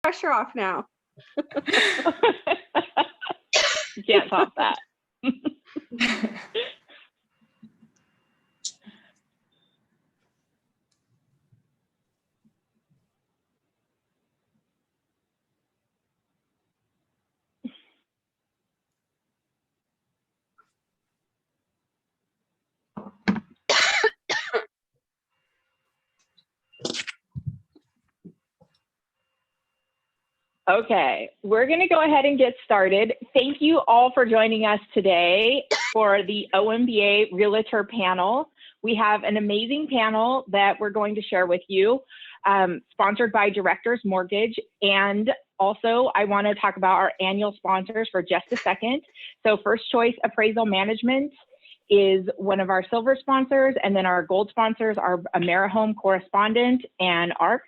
pressure off now. You can't top that. Okay, we're going to go ahead and get started. Thank you all for joining us today for the OMBA Realtor panel. We have an amazing panel that we're going to share with you, sponsored by Directors Mortgage. And also, I want to talk about our annual sponsors for just a second. So First Choice Appraisal Management is one of our silver sponsors, and then our gold sponsors are AmeriHome Correspondent and ARC.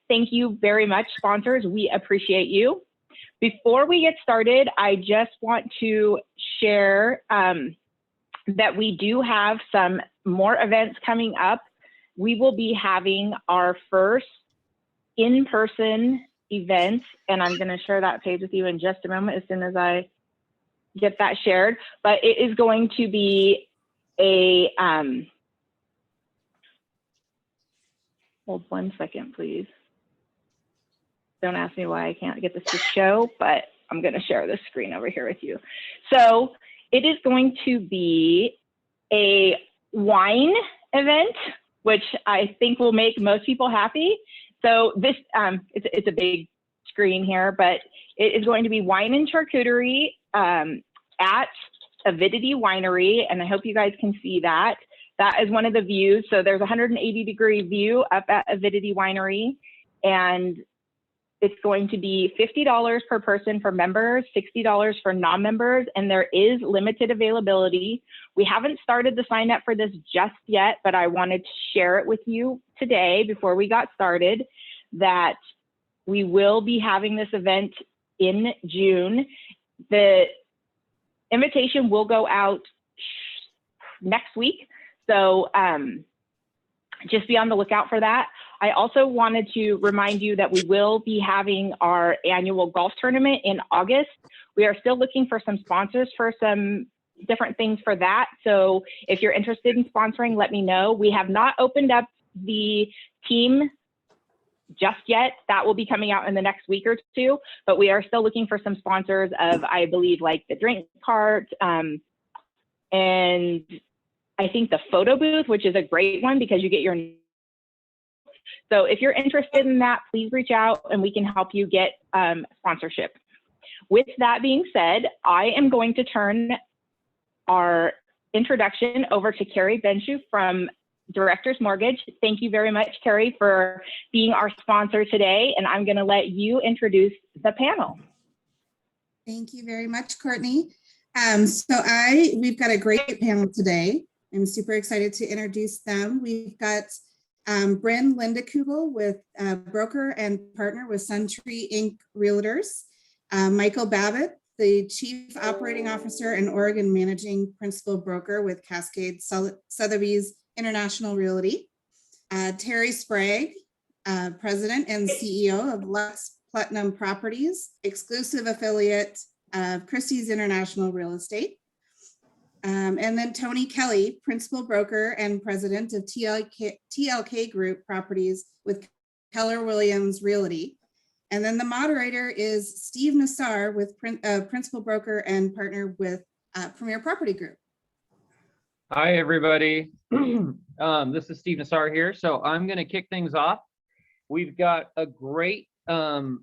Thank you very much, sponsors. We appreciate you. Before we get started, I just want to share that we do have some more events coming up. We will be having our first in-person event, and I'm going to share that page with you in just a moment as soon as I get that shared. But it is going to be a, hold 1 second, please. Don't ask me why I can't get this to show, but I'm going to share this screen over here with you. So it is going to be a wine event, which I think will make most people happy. So this, it's a big screen here, but it is going to be wine and charcuterie at Avidity Winery, and I hope you guys can see that. That is one of the views. So there's a 180-degree view up at Avidity Winery, and it's going to be $50 per person for members, $60 for non-members, and there is limited availability. We haven't started the sign up for this just yet, but I wanted to share it with you today before we got started that we will be having this event in June. The invitation will go out next week, so just be on the lookout for that. I also wanted to remind you that we will be having our annual golf tournament in August. We are still looking for some sponsors for some different things for that. So if you're interested in sponsoring, let me know. We have not opened up the team just yet. That will be coming out in the next week or two, but we are still looking for some sponsors of, I believe, like the drink cart, and I think the photo booth, which is a great one because you get your. So if you're interested in that, please reach out and we can help you get sponsorship. With that being said, I am going to turn our introduction over to Carrie Benshu from Directors Mortgage. Thank you very much, Carrie, for being our sponsor today. And I'm going to let you introduce the panel. Thank you very much, Courtney. We've got a great panel today. I'm super excited to introduce them. We've got Bryn Lindekugel, with broker and partner with Suntree Inc. Realtors. Michael Babbitt, the Chief Operating Officer and Oregon Managing Principal Broker with Cascade Sotheby's International Realty. Terry Sprague, President and CEO of Lux Platinum Properties, exclusive affiliate of Christie's International Real Estate. And then Tony Kelly, Principal Broker and President of TLK Group Properties with Keller Williams Realty. And then the moderator is Steve Nassar, with Principal Broker and Partner with Premier Property Group. Hi, everybody. This is Steve Nassar here. So I'm going to kick things off. We've got a great lineup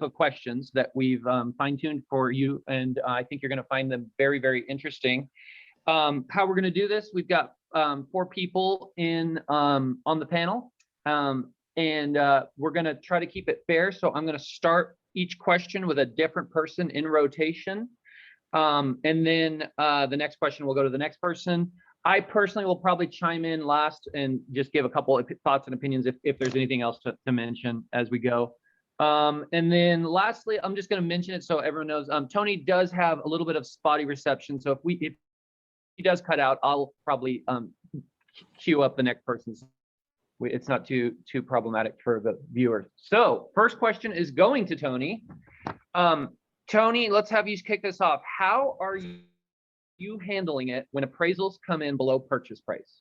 of questions that we've fine-tuned for you, and I think you're going to find them very, very interesting. How we're going to do this, we've got 4 people in on the panel, and we're going to try to keep it fair. So I'm going to start each question with a different person in rotation, and then the next question will go to the next person. I personally will probably chime in last and just give a couple of thoughts and opinions if there's anything else to mention as we go. And then lastly, I'm just going to mention it so everyone knows, Tony does have a little bit of spotty reception. So if he does cut out, I'll probably queue up the next person's it's not too problematic for the viewers. So first question is going to Tony. Tony, let's have you kick this off. How are you handling it when appraisals come in below purchase price?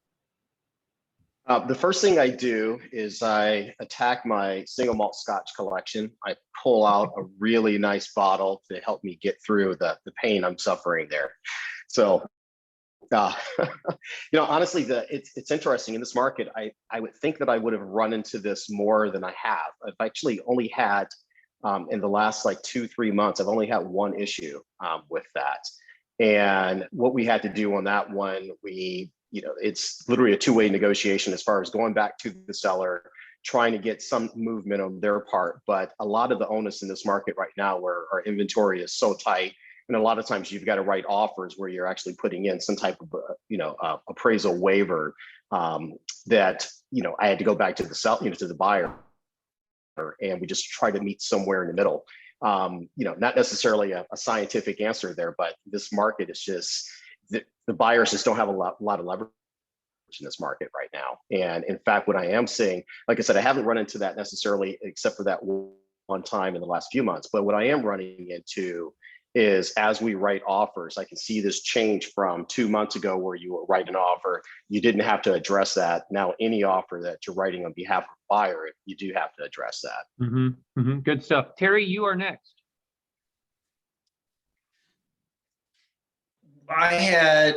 The first thing I do is I attack my single malt Scotch collection. I pull out a really nice bottle to help me get through the pain I'm suffering there. So, honestly, it's interesting in this market. I would think that I would have run into this more than I have. I've actually only had, in the last like 2-3 months, I've only had one issue with that. And what we had to do on that one, it's literally a two-way negotiation as far as going back to the seller, trying to get some movement on their part. But a lot of the onus in this market right now, where our inventory is so tight, and a lot of times you've got to write offers where you're actually putting in some type of, appraisal waiver that, I had to go back to the seller, to the buyer, and we just try to meet somewhere in the middle. Not necessarily a scientific answer there, but this market is just, the buyers just don't have a lot of leverage in this market right now. And in fact, what I am seeing, like I said, I haven't run into that necessarily, except for that one time in the last few months. But what I am running into is, as we write offers, I can see this change from 2 months ago where you were writing an offer, you didn't have to address that. Now, any offer that you're writing on behalf of a buyer, you do have to address that. Good stuff. Terry, you are next. I had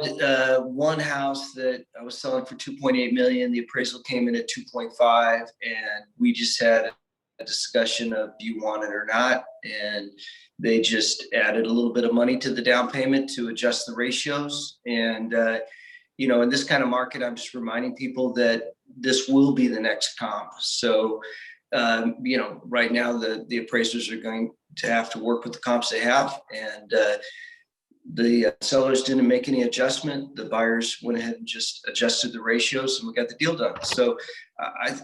one house that I was selling for 2.8 million. The appraisal came in at 2.5, and we just had a discussion of, do you want it or not? And they just added a little bit of money to the down payment to adjust the ratios. And in this kind of market, I'm just reminding people that this will be the next comp. So right now the appraisers are going to have to work with the comps they have, and the sellers didn't make any adjustment. The buyers went ahead and just adjusted the ratios, and we got the deal done. So I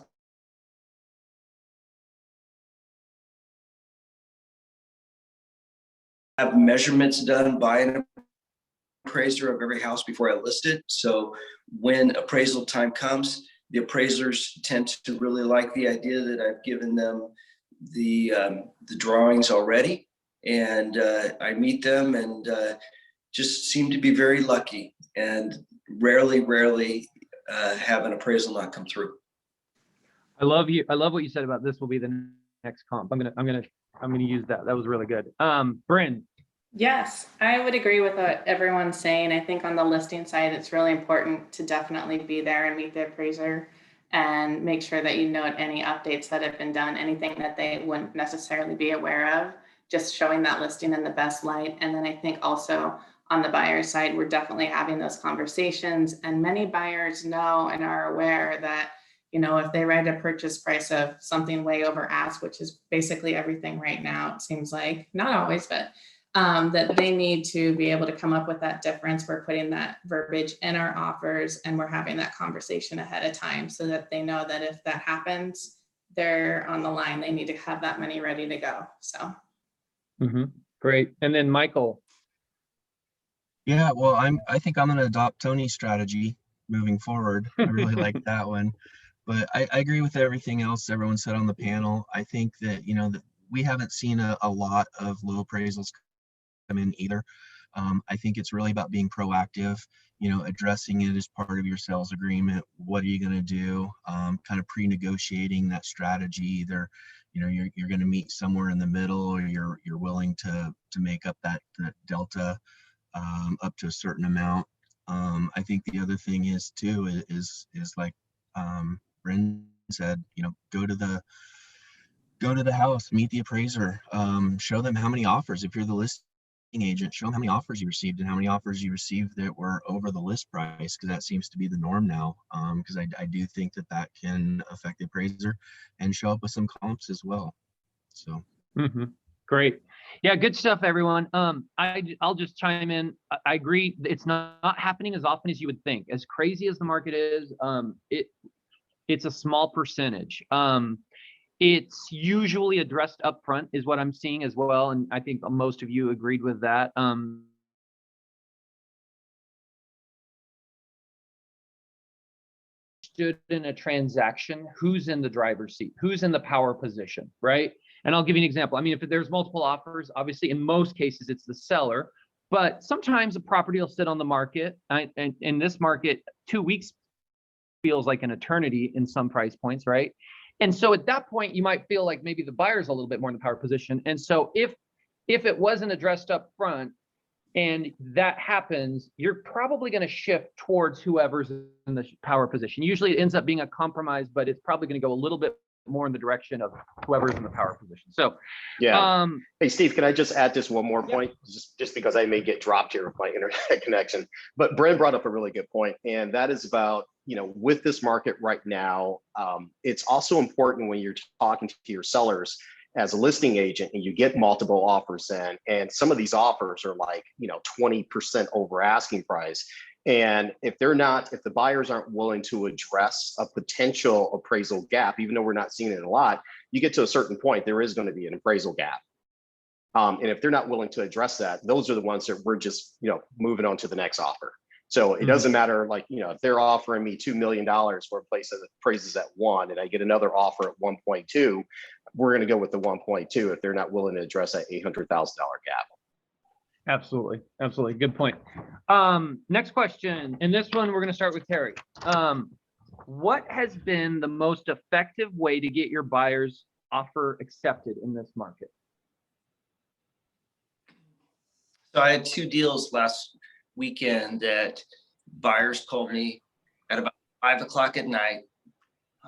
have measurements done by an appraiser of every house before I list it. So when appraisal time comes, the appraisers tend to really like the idea that I've given them the drawings already, and I meet them and just seem to be very lucky, and rarely have an appraisal not come through. I love what you said about this will be the next comp. I'm gonna use that. That was really good. Bryn. Yes, I would agree with what everyone's saying. I think on the listing side, it's really important to definitely be there and meet the appraiser and make sure that you note any updates that have been done, anything that they wouldn't necessarily be aware of, just showing that listing in the best light. And then I think also on the buyer side, we're definitely having those conversations, and many buyers know and are aware that, if they write a purchase price of something way over ask, which is basically everything right now, it seems like, not always, but that they need to be able to come up with that difference. We're putting that verbiage in our offers, and we're having that conversation ahead of time so that they know that if that happens, they're on the line. They need to have that money ready to go. So. Great. And then Michael. Yeah, well, I think I'm going to adopt Tony's strategy moving forward. I really like that one. But I agree with everything else everyone said on the panel. I think that, that we haven't seen a lot of low appraisals come in either. I think it's really about being proactive, addressing it as part of your sales agreement. What are you going to do? Kind of pre-negotiating that strategy. Either, you're going to meet somewhere in the middle, or you're willing to make up that delta up to a certain amount. I think the other thing is too is like Bryn said, go to the house, meet the appraiser, show them how many offers. If you're the listing agent, show them how many offers you received and how many offers you received that were over the list price, because that seems to be the norm now. Because I do think that can affect the appraiser and show up with some comps as well. So. Great. Yeah, good stuff, everyone. I'll just chime in. I agree. It's not happening as often as you would think. As crazy as the market is, it's a small percentage. It's usually addressed up front is what I'm seeing as well. And I think most of you agreed with that. understood in a transaction who's in the driver's seat, who's in the power position, right? And I'll give you an example. I mean, if there's multiple offers, obviously in most cases it's the seller, but sometimes a property will sit on the market. And in this market, 2 weeks feels like an eternity in some price points, right? And so at that point, you might feel like maybe the buyer's a little bit more in the power position. And so if it wasn't addressed up front and that happens, you're probably going to shift towards whoever's in the power position. Usually it ends up being a compromise, but it's probably going to go a little bit more in the direction of whoever's in the power position. So, yeah. Hey, Steve, can I just add just one more point? Just because I may get dropped here with my internet connection. But Bryn brought up a really good point, and that is about, with this market right now, it's also important when you're talking to your sellers as a listing agent and you get multiple offers in, and some of these offers are like, 20% over asking price. And if the buyers aren't willing to address a potential appraisal gap, even though we're not seeing it a lot, you get to a certain point, there is going to be an appraisal gap. And if they're not willing to address that, those are the ones that we're just, moving on to the next offer. So it doesn't matter, like, if they're offering me $2 million for a place that appraises at 1 and I get another offer at 1.2, we're going to go with the 1.2 if they're not willing to address that $800,000 gap. Absolutely. Absolutely. Good point. Next question. And this one, we're going to start with Terry. What has been the most effective way to get your buyer's offer accepted in this market? So I had 2 deals last weekend that buyers called me at about 5 o'clock at night.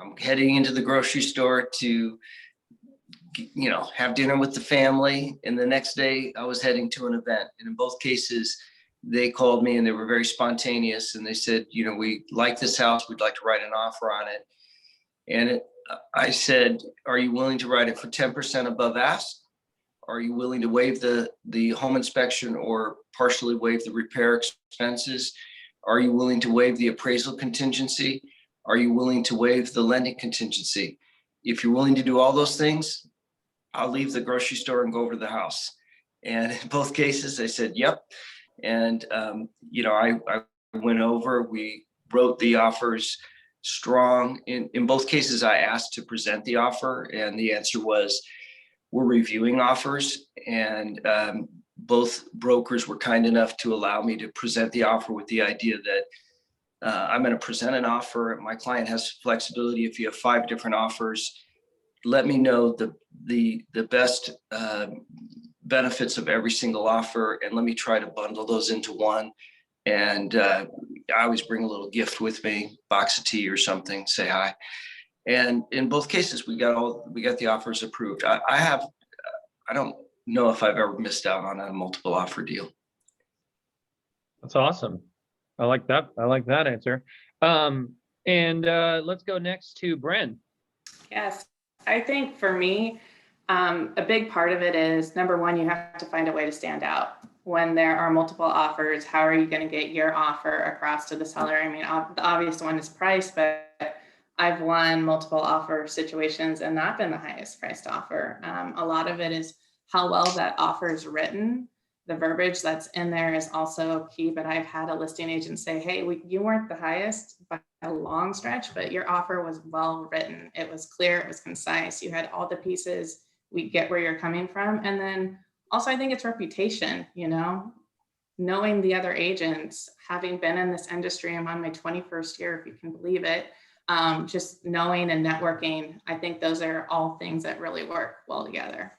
I'm heading into the grocery store to have dinner with the family. And the next day I was heading to an event. And in both cases, they called me and they were very spontaneous. And they said, we like this house. We'd like to write an offer on it. And I said, are you willing to write it for 10% above ask? Are you willing to waive the home inspection or partially waive the repair expenses? Are you willing to waive the appraisal contingency? Are you willing to waive the lending contingency? If you're willing to do all those things, I'll leave the grocery store and go over to the house. And in both cases, they said, yep. And, I went over, we wrote the offers strong. In both cases, I asked to present the offer, and the answer was, we're reviewing offers. And both brokers were kind enough to allow me to present the offer with the idea that I'm going to present an offer. My client has flexibility. If you have 5 different offers, let me know the best benefits of every single offer, and let me try to bundle those into one. And I always bring a little gift with me, box of tea or something, say hi. And in both cases, we got the offers approved. I don't know if I've ever missed out on a multiple offer deal. That's awesome. I like that. I like that answer. And let's go next to Bryn. Yes, I think for me, a big part of it is, number one, you have to find a way to stand out. When there are multiple offers, how are you going to get your offer across to the seller? I mean, the obvious one is price, but I've won multiple offer situations and not been the highest priced offer. A lot of it is how well that offer is written. The verbiage that's in there is also key, but I've had a listing agent say, hey, you weren't the highest by a long stretch, but your offer was well written. It was clear, it was concise. You had all the pieces. We get where you're coming from. And then also, I think it's reputation, knowing the other agents, having been in this industry, I'm on my 21st year, if you can believe it. Just knowing and networking, I think those are all things that really work well together.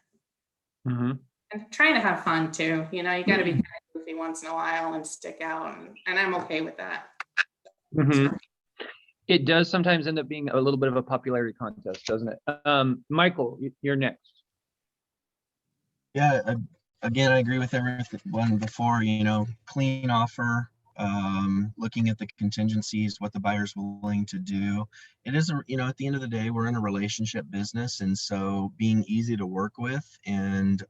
Mm-hmm. And trying to have fun too. You got to be kind of goofy once in a while and stick out, and I'm okay with that. Mm-hmm. It does sometimes end up being a little bit of a popularity contest, doesn't it? Michael, you're next. Yeah, again, I agree with everyone before, clean offer, looking at the contingencies, what the buyer's willing to do. It is, at the end of the day, we're in a relationship business. And so being easy to work with, and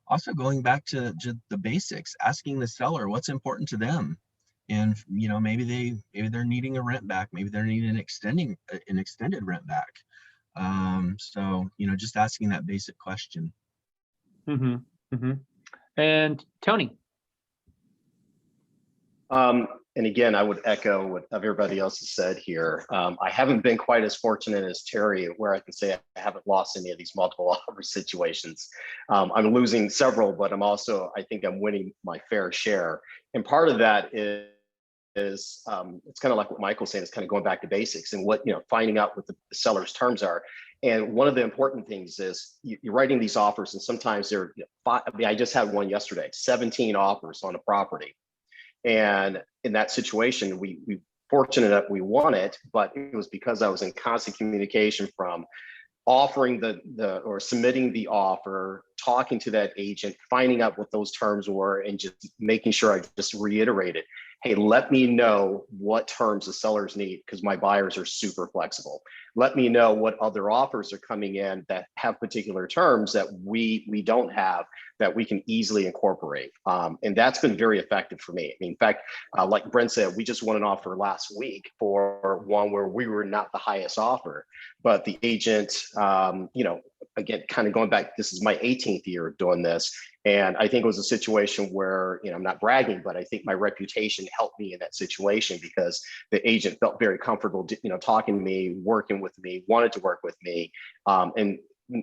also going back to the basics, asking the seller what's important to them. And, maybe they're needing a rent back. Maybe they're needing an extended rent back. So, just asking that basic question. Mm-hmm. Mm-hmm. And Tony. And again, I would echo what everybody else has said here. I haven't been quite as fortunate as Terry, where I can say I haven't lost any of these multiple offer situations. I'm losing several, but I think I'm winning my fair share. And part of that is it's kind of like what Michael's saying, it's kind of going back to basics and finding out what the seller's terms are. And one of the important things is you're writing these offers, and sometimes they're, I just had one yesterday, 17 offers on a property. And in that situation, we fortunate that we won it, but it was because I was in constant communication from offering or submitting the offer, talking to that agent, finding out what those terms were, and just making sure I just reiterated, hey, let me know what terms the sellers need, because my buyers are super flexible. Let me know what other offers are coming in that have particular terms that we don't have, that we can easily incorporate. And that's been very effective for me. I mean, in fact, like Bryn said, we just won an offer last week for one where we were not the highest offer, but the agent, again, kind of going back, this is my 18th year of doing this. And I think it was a situation where, I'm not bragging, but I think my reputation helped me in that situation, because the agent felt very comfortable, talking to me, working with me, wanted to work with me,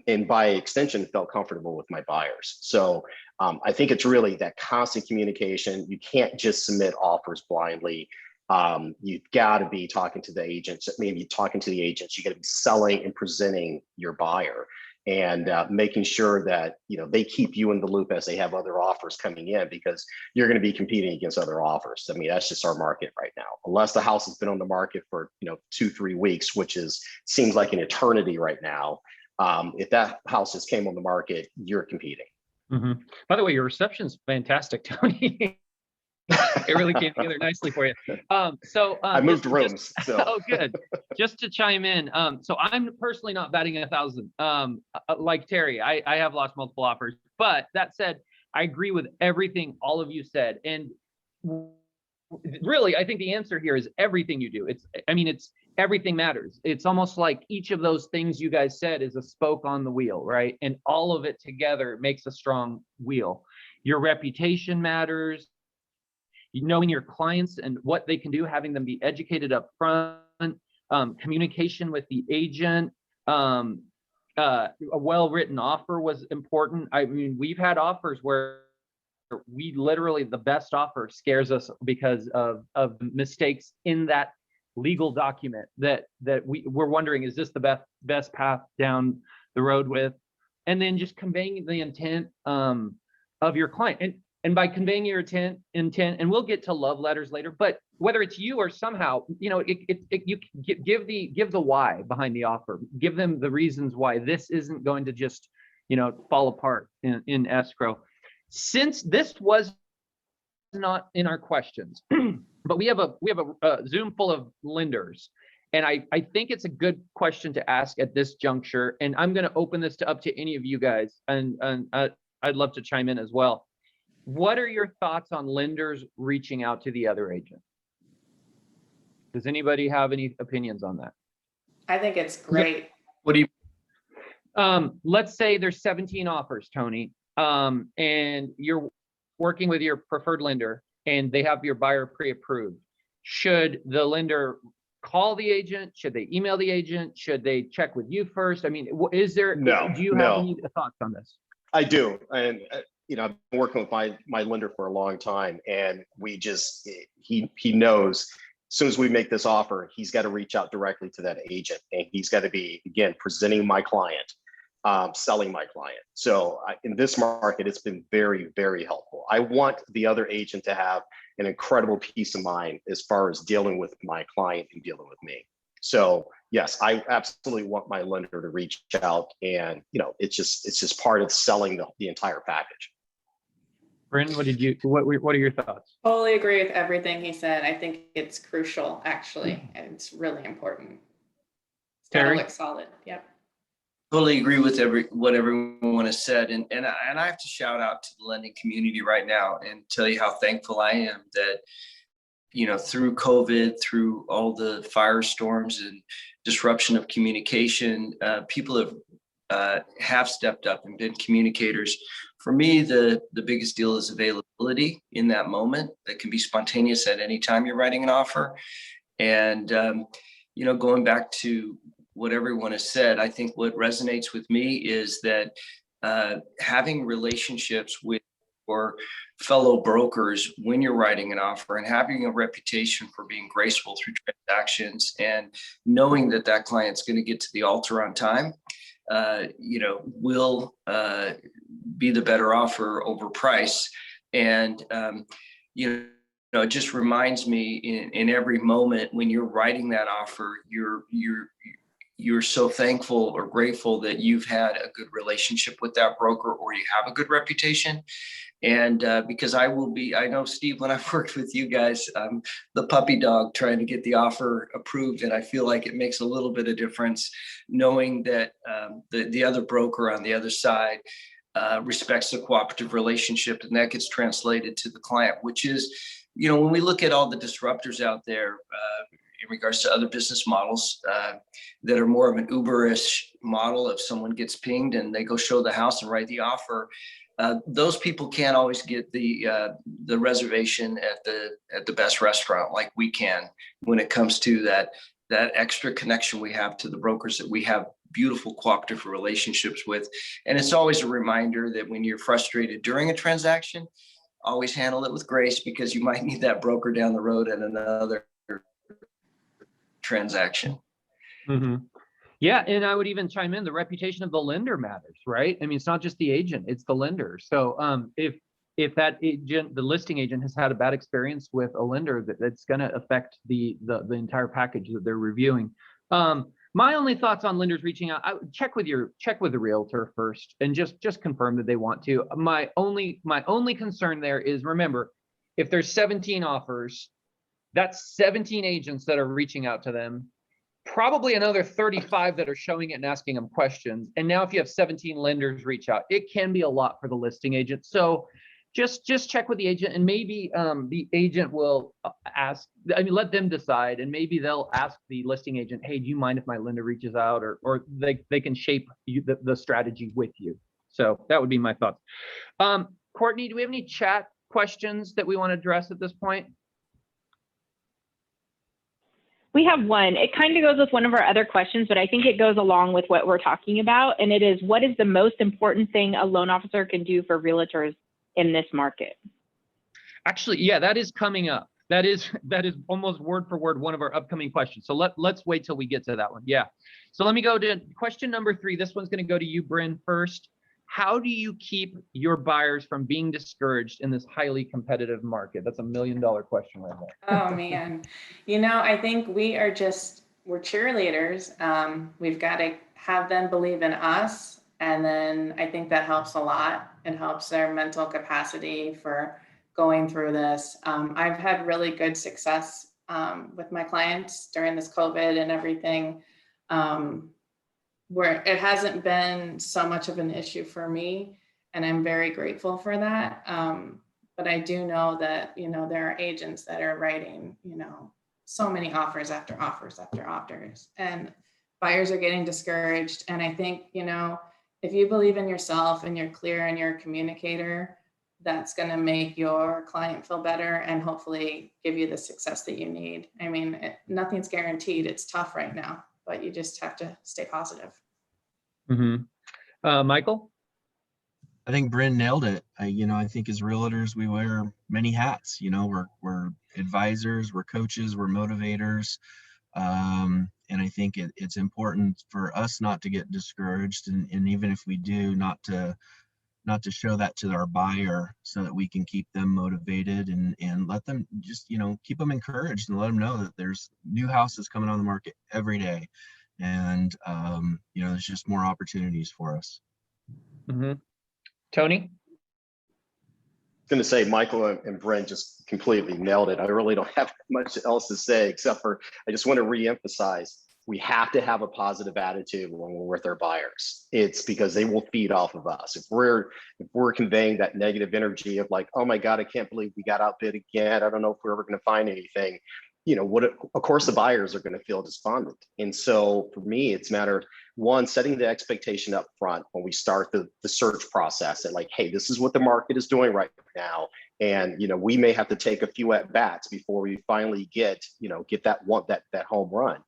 and by extension, felt comfortable with my buyers. So I think it's really that constant communication. You can't just submit offers blindly. You've got to be talking to the agents, maybe talking to the agents. You got to be selling and presenting your buyer, and making sure that they keep you in the loop as they have other offers coming in, because you're going to be competing against other offers. I mean, that's just our market right now. Unless the house has been on the market for 2-3 weeks, which seems like an eternity right now. If that house just came on the market, you're competing. Mm-hmm. By the way, your reception's fantastic, Tony. It really came together nicely for you. I moved rooms. So. Oh, good. Just to chime in. So I'm personally not batting 1,000. Like Terry, I have lost multiple offers, but that said, I agree with everything all of you said. And really, I think the answer here is everything you do. It's everything matters. It's almost like each of those things you guys said is a spoke on the wheel, right? And all of it together makes a strong wheel. Your reputation matters. Knowing your clients and what they can do, having them be educated up front, communication with the agent, a well-written offer was important. I mean, we've had offers where we literally, the best offer scares us because of mistakes in that legal document that we're wondering, is this the best path down the road with? And then just conveying the intent of your client. And by conveying your intent, and we'll get to love letters later, but whether it's you or somehow, you give the why behind the offer, give them the reasons why this isn't going to just, fall apart in escrow. Since this was not in our questions, but we have a Zoom full of lenders, and I think it's a good question to ask at this juncture. And I'm going to open this up to any of you guys, and I'd love to chime in as well. What are your thoughts on lenders reaching out to the other agent? Does anybody have any opinions on that? I think it's great. What do you? Let's say there's 17 offers, Tony, and you're working with your preferred lender, and they have your buyer pre-approved. Should the lender call the agent? Should they email the agent? Should they check with you first? I mean, is there? No. Do you have any thoughts on this? I do, and I've been working with my lender for a long time, and he knows as soon as we make this offer, he's got to reach out directly to that agent, and he's got to be, again, presenting my client, selling my client. So in this market, it's been very, very helpful. I want the other agent to have an incredible peace of mind as far as dealing with my client and dealing with me. So yes, I absolutely want my lender to reach out, and it's just part of selling the entire package. Bryn, what are your thoughts? Totally agree with everything he said. I think it's crucial, actually, and it's really important. It's got to look solid. Yep. Totally agree with what everyone has said, and I have to shout out to the lending community right now and tell you how thankful I am that through COVID, through all the firestorms and disruption of communication, people have stepped up and been communicators. For me, the biggest deal is availability. in that moment that can be spontaneous at any time you're writing an offer. And, going back to what everyone has said, I think what resonates with me is that having relationships with your fellow brokers when you're writing an offer and having a reputation for being graceful through transactions and knowing that that client's going to get to the altar on time, will be the better offer over price. And, it just reminds me in every moment when you're writing that offer, you're so thankful or grateful that you've had a good relationship with that broker or you have a good reputation. And because I know, Steve, when I've worked with you guys, the puppy dog trying to get the offer approved. And I feel like it makes a little bit of difference knowing that the other broker on the other side respects the cooperative relationship, and that gets translated to the client, which is, when we look at all the disruptors out there in regards to other business models that are more of an Uber-ish model, if someone gets pinged and they go show the house and write the offer, those people can't always get the reservation at the best restaurant like we can when it comes to that extra connection we have to the brokers that we have beautiful cooperative relationships with. And it's always a reminder that when you're frustrated during a transaction, always handle it with grace, because you might need that broker down the road at another transaction. Mm-hmm. Yeah, and I would even chime in, the reputation of the lender matters, right? I mean, it's not just the agent, it's the lender. So if that agent, the listing agent, has had a bad experience with a lender, that's going to affect the entire package that they're reviewing. My only thoughts on lenders reaching out, I would check with the realtor first and just confirm that they want to. My only concern there is, remember, if there's 17 offers, that's 17 agents that are reaching out to them, probably another 35 that are showing it and asking them questions. And now if you have 17 lenders reach out, it can be a lot for the listing agent. So just check with the agent, and maybe the agent will let them decide, and maybe they'll ask the listing agent, hey, do you mind if my lender reaches out, or they can shape the strategy with you. So that would be my thoughts. Courtney, do we have any chat questions that we want to address at this point? We have one. It kind of goes with one of our other questions, but I think it goes along with what we're talking about. And it is, what is the most important thing a loan officer can do for realtors in this market? Actually, yeah, that is coming up. That is almost word for word one of our upcoming questions. So let's wait till we get to that one. Yeah. So let me go to question number 3. This one's going to go to you, Bryn, first. How do you keep your buyers from being discouraged in this highly competitive market? That's $1 million question right there. Oh man, I think we're cheerleaders. We've got to have them believe in us. And then I think that helps a lot. It helps their mental capacity for going through this. I've had really good success with my clients during this COVID and everything, where it hasn't been so much of an issue for me. And I'm very grateful for that. But I do know that, there are agents that are writing, so many offers after offers after offers, and buyers are getting discouraged. And I think, if you believe in yourself and you're clear and you're a communicator, that's going to make your client feel better and hopefully give you the success that you need. I mean, nothing's guaranteed. It's tough right now, but you just have to stay positive. Mm-hmm. Michael? I think Bryn nailed it. I think as realtors, we wear many hats. We're advisors, we're coaches, we're motivators. And I think it's important for us not to get discouraged, and even if we do, not to show that to our buyer, so that we can keep them motivated and let them just, keep them encouraged and let them know that there's new houses coming on the market every day. And, there's just more opportunities for us. Mm-hmm. Tony? Going to say Michael and Brent just completely nailed it. I really don't have much else to say, except for I just want to reemphasize, we have to have a positive attitude when we're with our buyers. It's because they will feed off of us. If we're conveying that negative energy of like, oh my God, I can't believe we got outbid again, I don't know if we're ever going to find anything, you know, of course the buyers are going to feel despondent. And so for me, it's a matter of, one, setting the expectation up front when we start the search process, and like, hey, this is what the market is doing right now. And, you know, we may have to take a few at bats before we finally get that home run.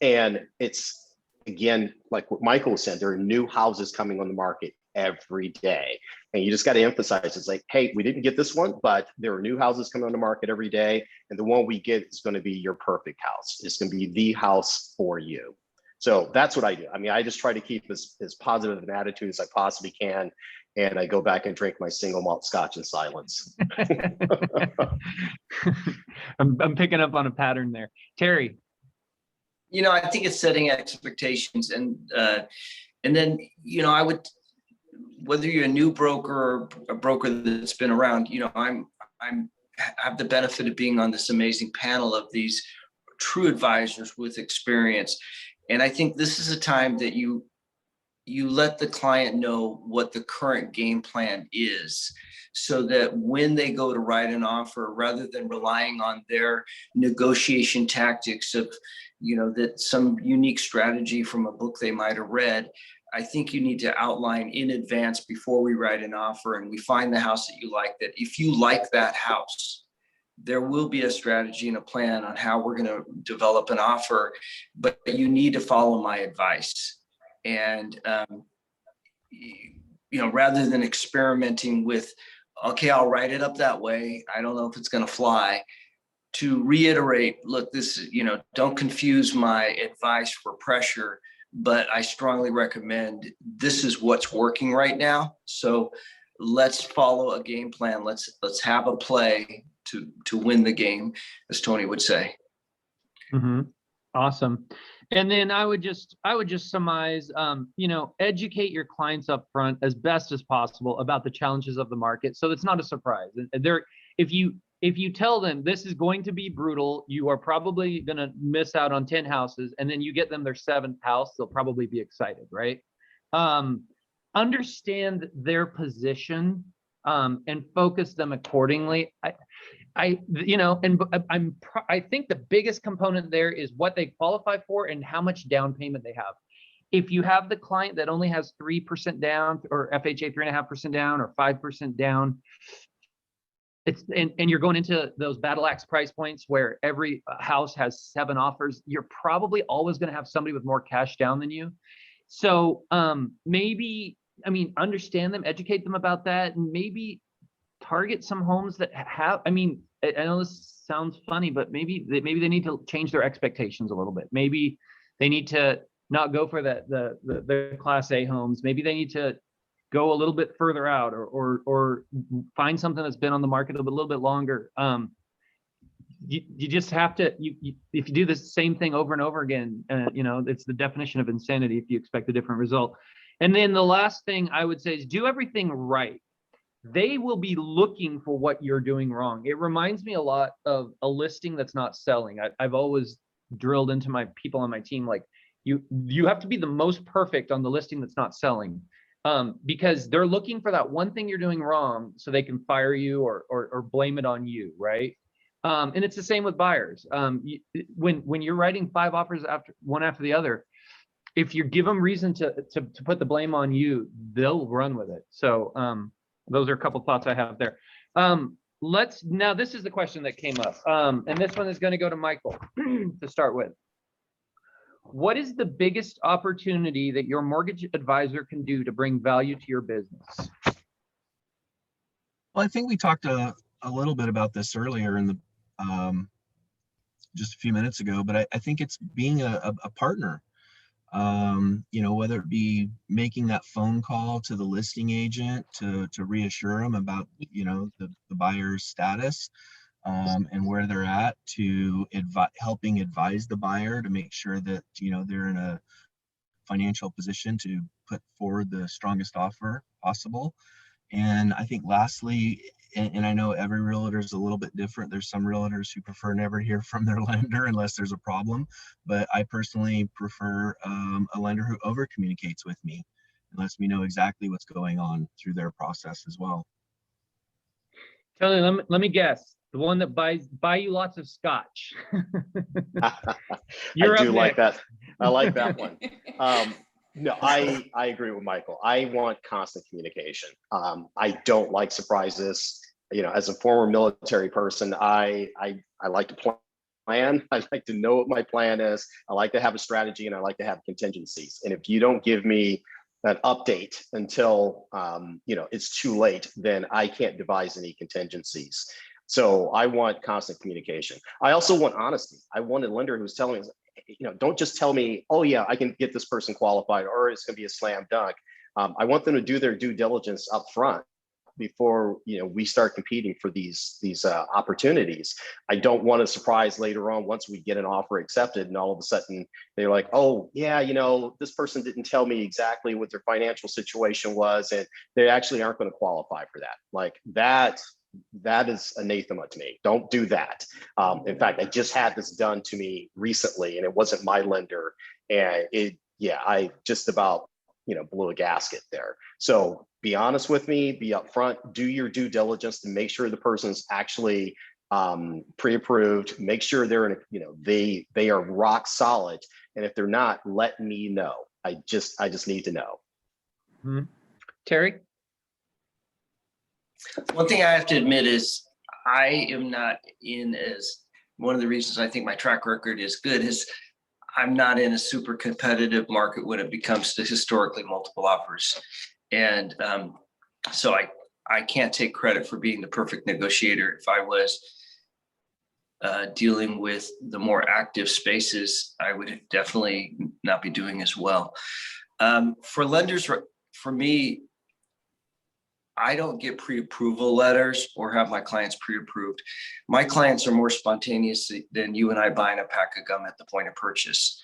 And it's, again, like what Michael said, there are new houses coming on the market every day. And you just got to emphasize, it's like, hey, we didn't get this one, but there are new houses coming on the market every day. And the one we get is going to be your perfect house. It's going to be the house for you. So that's what I do. I mean, I just try to keep as positive an attitude as I possibly can. And I go back and drink my single malt scotch in silence. I'm picking up on a pattern there. Terry. You know, I think it's setting expectations, and then, you know, I would, whether you're a new broker or a broker that's been around, you know, I have the benefit of being on this amazing panel of these true advisors with experience. And I think this is a time that you let the client know what the current game plan is, so that when they go to write an offer, rather than relying on their negotiation tactics of, you know, that some unique strategy from a book they might have read, I think you need to outline in advance before we write an offer and we find the house that you like, that if you like that house, there will be a strategy and a plan on how we're going to develop an offer, but you need to follow my advice. And, you know, rather than experimenting with, okay, I'll write it up that way, I don't know if it's going to fly, to reiterate, look, this, you know, don't confuse my advice for pressure, but I strongly recommend this is what's working right now. So let's follow a game plan. Let's have a play to win the game, as Tony would say. Mm-hmm. Awesome. And then I would just surmise, you know, educate your clients up front as best as possible about the challenges of the market, so it's not a surprise. If you tell them this is going to be brutal, you are probably going to miss out on 10 houses, and then you get them their 7th house, they'll probably be excited, right? Understand their position and focus them accordingly. I think the biggest component there is what they qualify for and how much down payment they have. If you have the client that only has 3% down, or FHA 3.5% down, or 5% down, and you're going into those battle axe price points where every house has 7 offers, you're probably always going to have somebody with more cash down than you. So maybe, I mean, understand them, educate them about that, and maybe target some homes that have, I mean, I know this sounds funny, but maybe they need to change their expectations a little bit. Maybe they need to not go for the Class A homes. Maybe they need to go a little bit further out, or find something that's been on the market a little bit longer. You just have to, if you do the same thing over and over again, you know, it's the definition of insanity if you expect a different result. And then the last thing I would say is do everything right. They will be looking for what you're doing wrong. It reminds me a lot of a listing that's not selling. I've always drilled into my people on my team, like, you have to be the most perfect on the listing that's not selling, because they're looking for that one thing you're doing wrong so they can fire you or blame it on you, right? And it's the same with buyers. When you're writing 5 offers one after the other, if you give them reason to put the blame on you, they'll run with it. So those are a couple thoughts I have there. Now this is the question that came up, and this one is going to go to Michael to start with. What is the biggest opportunity that your mortgage advisor can do to bring value to your business? Well, I think we talked a little bit about this earlier in the just a few minutes ago, but I think it's being a partner. You know, whether it be making that phone call to the listing agent to reassure them about, you know, the buyer's status and where they're at, to helping advise the buyer to make sure that, you know, they're in a financial position to put forward the strongest offer possible. And I think lastly, and I know every realtor is a little bit different. There's some realtors who prefer never hear from their lender unless there's a problem. But I personally prefer a lender who over communicates with me and lets me know exactly what's going on through their process as well. Tony, let me guess. The one that buy you lots of scotch. I You're do up like next. that. I like that one. No, I agree with Michael. I want constant communication. I don't like surprises. You know, as a former military person, I like to plan. I like to know what my plan is. I like to have a strategy, and I like to have contingencies. And if you don't give me an update until you know, it's too late, then I can't devise any contingencies. So I want constant communication. I also want honesty. I want a lender who's telling me, you know, don't just tell me, oh yeah, I can get this person qualified, or it's going to be a slam dunk. I want them to do their due diligence up front before, you know, we start competing for these opportunities. I don't want a surprise later on once we get an offer accepted, and all of a sudden they're like, oh yeah, you know, this person didn't tell me exactly what their financial situation was, and they actually aren't going to qualify for that. Like that is anathema to me. Don't do that. In fact, I just had this done to me recently, and it wasn't my lender, and I just about, you know, blew a gasket there. So be honest with me, be upfront, do your due diligence to make sure the person's actually pre-approved. Make sure they're in a, you know, they are rock solid, and if they're not, let me know. I just need to know. Mm-hmm. Terry? One thing I have to admit is I am not in, as one of the reasons I think my track record is good is I'm not in a super competitive market when it becomes to historically multiple offers. And so I can't take credit for being the perfect negotiator. If I was dealing with the more active spaces, I would definitely not be doing as well. For lenders, for me, I don't get pre-approval letters or have my clients pre-approved. My clients are more spontaneous than you and I buying a pack of gum at the point of purchase.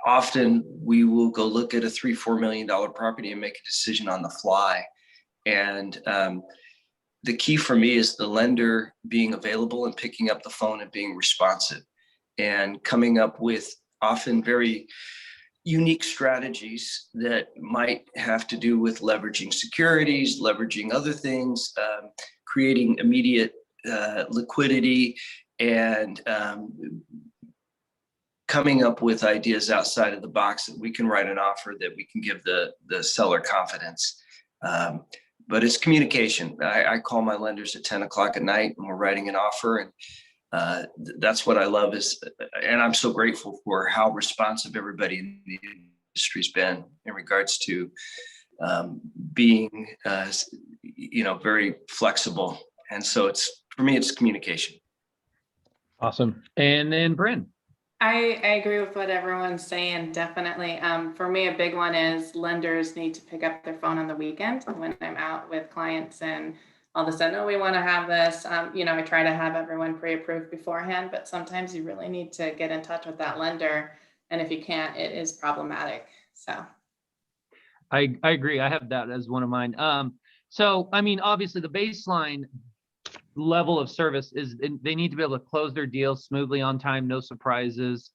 Often we will go look at a $3-4 million property and make a decision on the fly. And the key for me is the lender being available and picking up the phone and being responsive and coming up with often very unique strategies that might have to do with leveraging securities, leveraging other things, creating immediate liquidity, and coming up with ideas outside of the box that we can write an offer that we can give the seller confidence. But it's communication. I call my lenders at 10 o'clock at night and we're writing an offer, and that's what I love and I'm so grateful for how responsive everybody in the industry's been in regards to being, very flexible. And so for me, it's communication. Awesome. And then Bryn. I agree with what everyone's saying, definitely. For me, a big one is lenders need to pick up their phone on the weekend when I'm out with clients and all of a sudden, oh, we want to have this. I try to have everyone pre-approved beforehand, but sometimes you really need to get in touch with that lender. And if you can't, it is problematic. So I agree. I have that as one of mine. So, I mean, obviously the baseline level of service is they need to be able to close their deals smoothly on time, no surprises.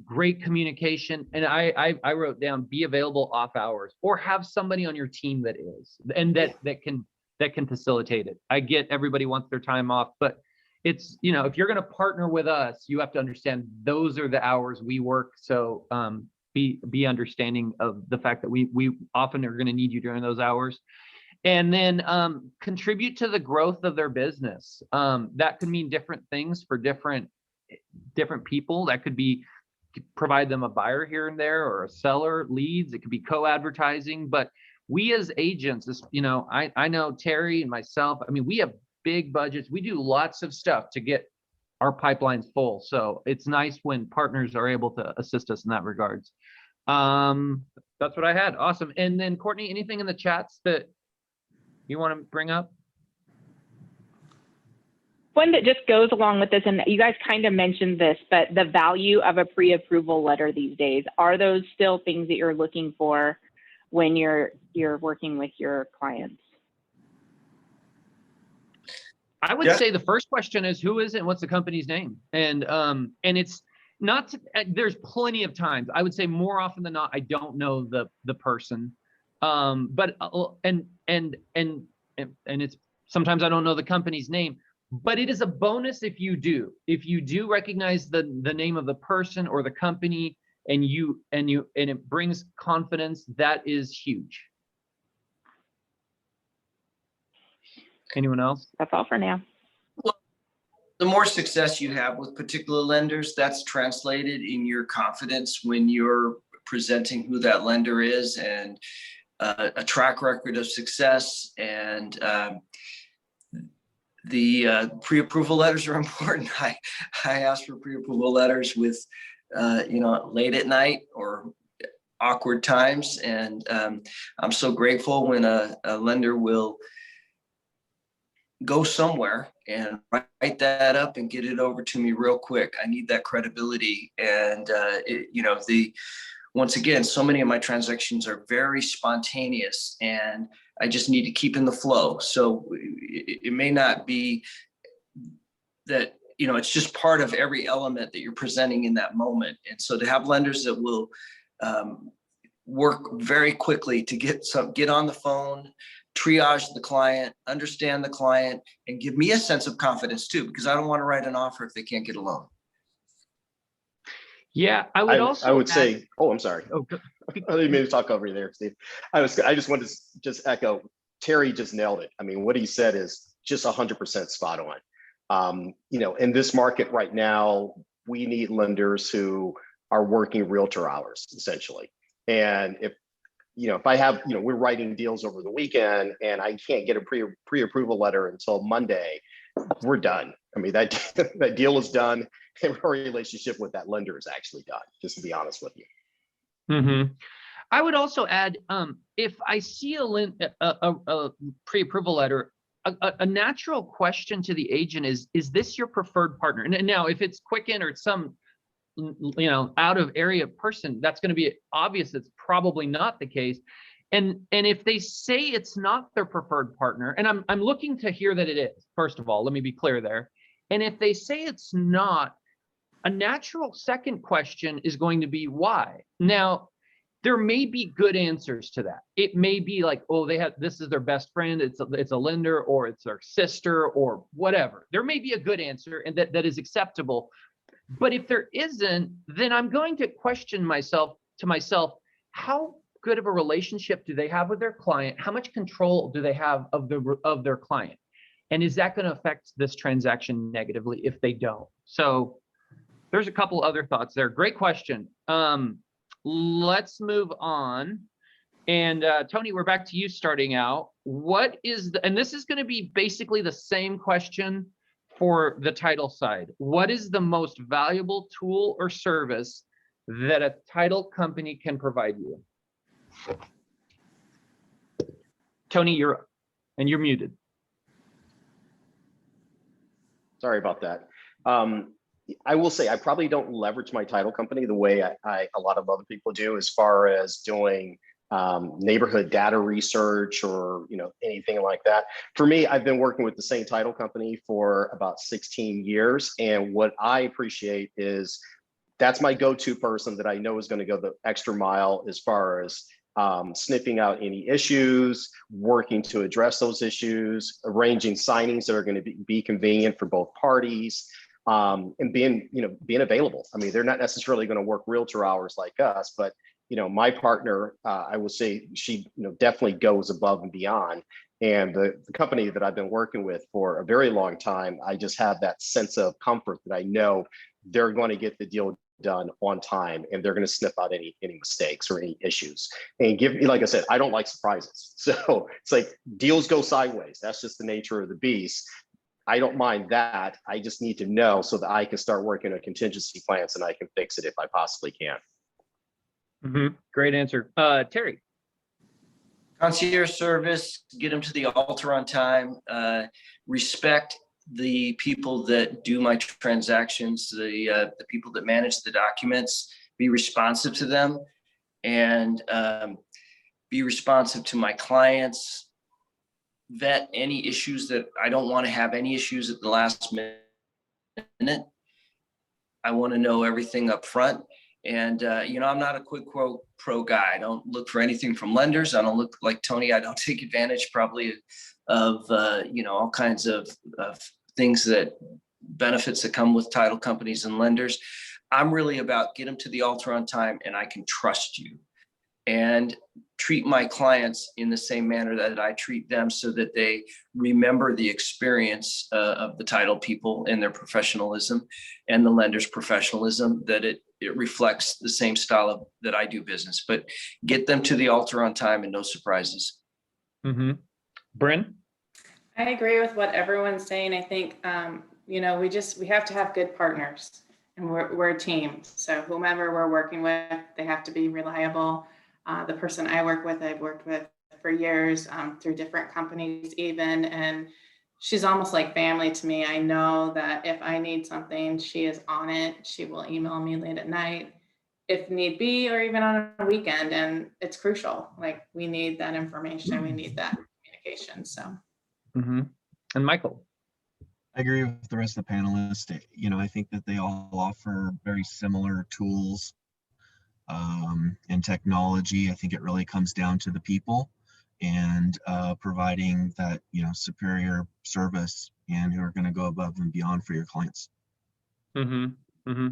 Great communication. And I wrote down, be available off hours or have somebody on your team that is, and that can facilitate it. I get everybody wants their time off, but it's, if you're going to partner with us, you have to understand those are the hours we work. So be understanding of the fact that we often are going to need you during those hours. And then contribute to the growth of their business. That could mean different things for different people. That could be provide them a buyer here and there or a seller, leads. It could be co-advertising. But we as agents, I know Terry and myself, I mean, we have big budgets. We do lots of stuff to get our pipelines full. So it's nice when partners are able to assist us in that regards. That's what I had. Awesome. And then Courtney, anything in the chats that you want to bring up? One that just goes along with this, and you guys kind of mentioned this, but the value of a pre-approval letter these days, are those still things that you're looking for when you're working with your clients? I would say the first question is, who is it and what's the company's name? And it's not, there's plenty of times, I would say more often than not, I don't know the person. But and it's sometimes I don't know the company's name, but it is a bonus if you do. If you do recognize the name of the person or the company, and it brings confidence, that is huge. Anyone else? That's all for now. The more success you have with particular lenders, that's translated in your confidence when you're presenting who that lender is, and a track record of success. And the pre-approval letters are important. I ask for pre-approval letters with, late at night or awkward times. And I'm so grateful when a lender will go somewhere and write that up and get it over to me real quick. I need that credibility. And, once again, so many of my transactions are very spontaneous, and I just need to keep in the flow. So it may not be that, it's just part of every element that you're presenting in that moment. And so to have lenders that will work very quickly to get on the phone, triage the client, understand the client, and give me a sense of confidence too, because I don't want to write an offer if they can't get a loan. Yeah, I would say, oh, I'm sorry. Oh, I didn't mean to talk over you there, Steve. I just wanted to just echo, Terry just nailed it. I mean, what he said is just 100% spot on. In this market right now, we need lenders who are working realtor hours, essentially. And if I have, we're writing deals over the weekend and I can't get a pre-approval letter until Monday, we're done. I mean, that deal is done, and our relationship with that lender is actually done, just to be honest with you. Mm-hmm. I would also add, if I see a pre-approval letter, a natural question to the agent is this your preferred partner? And now if it's Quicken or some out of area person, that's going to be obvious. It's probably not the case. And if they say it's not their preferred partner, and I'm looking to hear that it is, first of all, let me be clear there. And if they say it's not, a natural second question is going to be why. Now, there may be good answers to that. It may be like, oh, this is their best friend, it's a lender, or it's their sister, or whatever. There may be a good answer, and that is acceptable. But if there isn't, then I'm going to question myself, how good of a relationship do they have with their client? How much control do they have of their client? And is that going to affect this transaction negatively if they don't? So there's a couple other thoughts there. Great question. Let's move on. And Tony, we're back to you starting out. And this is going to be basically the same question for the title side. What is the most valuable tool or service that a title company can provide you? Tony, you're up, and you're muted. Sorry about that. I will say I probably don't leverage my title company the way a lot of other people do, as far as doing neighborhood data research or anything like that. For me, I've been working with the same title company for about 16 years, and what I appreciate is that's my go-to person that I know is going to go the extra mile as far as sniffing out any issues, working to address those issues, arranging signings that are going to be convenient for both parties, and being available. I mean, they're not necessarily going to work realtor hours like us, but my partner, I will say she definitely goes above and beyond. And the company that I've been working with for a very long time, I just have that sense of comfort that I know they're going to get the deal done on time, and they're going to sniff out any mistakes or any issues. And like I said, I don't like surprises. So it's like deals go sideways. That's just the nature of the beast. I don't mind that. I just need to know so that I can start working on contingency plans and I can fix it if I possibly can. Mm-hmm. Great answer. Terry. Concierge service, get them to the altar on time, respect the people that do my transactions, the people that manage the documents, be responsive to them, and be responsive to my clients, vet any issues that I don't want to have any issues at the last minute. I want to know everything up front, And, I'm not a quick quote pro guy. I don't look for anything from lenders. I don't look like Tony. I don't take advantage probably of, all kinds of things that benefits that come with title companies and lenders. I'm really about get them to the altar on time and I can trust you, and treat my clients in the same manner that I treat them, so that they remember the experience of the title people and their professionalism, and the lender's professionalism, that it reflects the same style that I do business. But get them to the altar on time and no surprises. Mm-hmm. Bryn? I agree with what everyone's saying. I think, we have to have good partners, and we're a team. So whomever we're working with, they have to be reliable. The person I work with, I've worked with for years, through different companies even, and she's almost like family to me. I know that if I need something, she is on it. She will email me late at night if need be, or even on a weekend. And it's crucial. Like, we need that information. We need that communication. So. Mm-hmm. And Michael? I agree with the rest of the panelists. I think that they all offer very similar tools and technology. I think it really comes down to the people and providing that, superior service, and who are going to go above and beyond for your clients. Mm-hmm. Mm-hmm.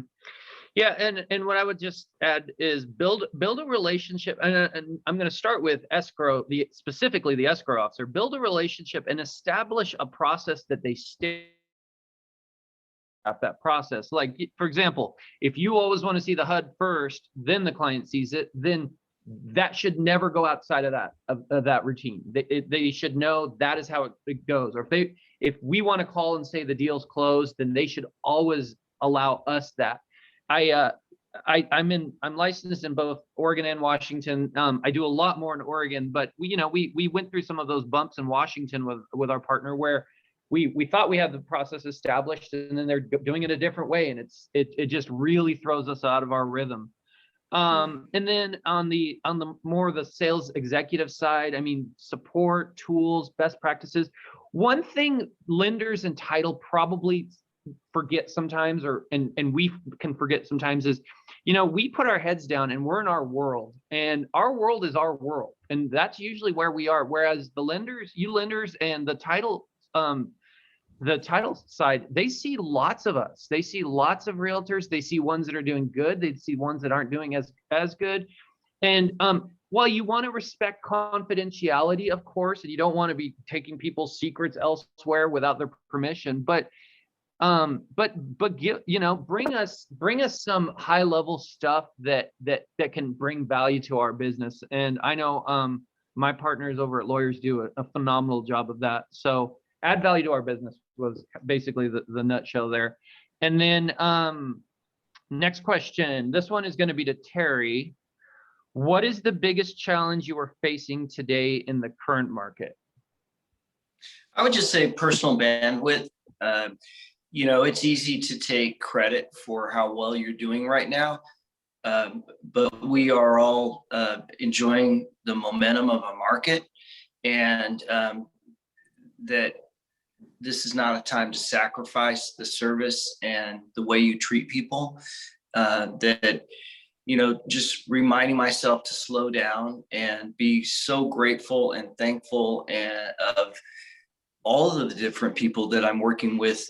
Yeah, and what I would just add is build a relationship, and I'm going to start with escrow, specifically the escrow officer. Build a relationship and establish a process that they stay at that process. Like, for example, if you always want to see the HUD first, then the client sees it, then that should never go outside of that routine. They should know that is how it goes. Or if we want to call and say the deal's closed, then they should always allow us that. I'm licensed in both Oregon and Washington. I do a lot more in Oregon, but we went through some of those bumps in Washington with our partner, where we thought we had the process established, and then they're doing it a different way, and it just really throws us out of our rhythm. And then on the more the sales executive side, I mean, support, tools, best practices. One thing lenders and title probably forget sometimes, and we can forget sometimes, is we put our heads down and we're in our world, and our world is our world, and that's usually where we are. Whereas the lenders and the title side, they see lots of us. They see lots of realtors. They see ones that are doing good. They see ones that aren't doing as good. And while you want to respect confidentiality, of course, and you don't want to be taking people's secrets elsewhere without their permission, but bring us some high level stuff that can bring value to our business. And I know my partners over at Lawyers do a phenomenal job of that. So add value to our business was basically the nutshell there. And then next question. This one is going to be to Terry. What is the biggest challenge you are facing today in the current market? I would just say personal bandwidth. It's easy to take credit for how well you're doing right now, but we are all enjoying the momentum of a market, and that this is not a time to sacrifice the service and the way you treat people. Just reminding myself to slow down and be so grateful and thankful of all of the different people that I'm working with,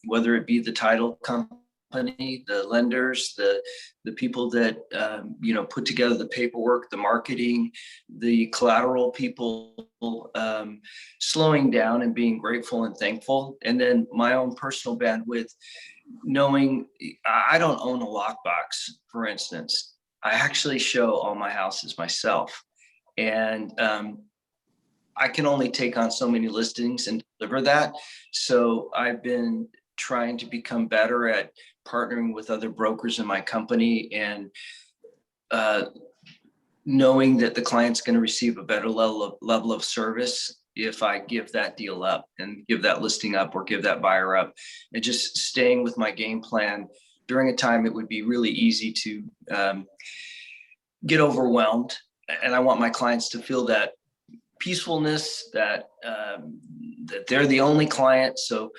whether it be the title company, the lenders, the people that put together the paperwork, the marketing, the collateral people, slowing down and being grateful and thankful. And then my own personal bandwidth, knowing I don't own a lockbox, for instance. I actually show all my houses myself, and I can only take on so many listings and deliver that. So I've been trying to become better at partnering with other brokers in my company, and knowing that the client's going to receive a better level of service if I give that deal up and give that listing up or give that buyer up, and just staying with my game plan during a time it would be really easy to get overwhelmed. And I want my clients to feel that peacefulness, that they're the only client. So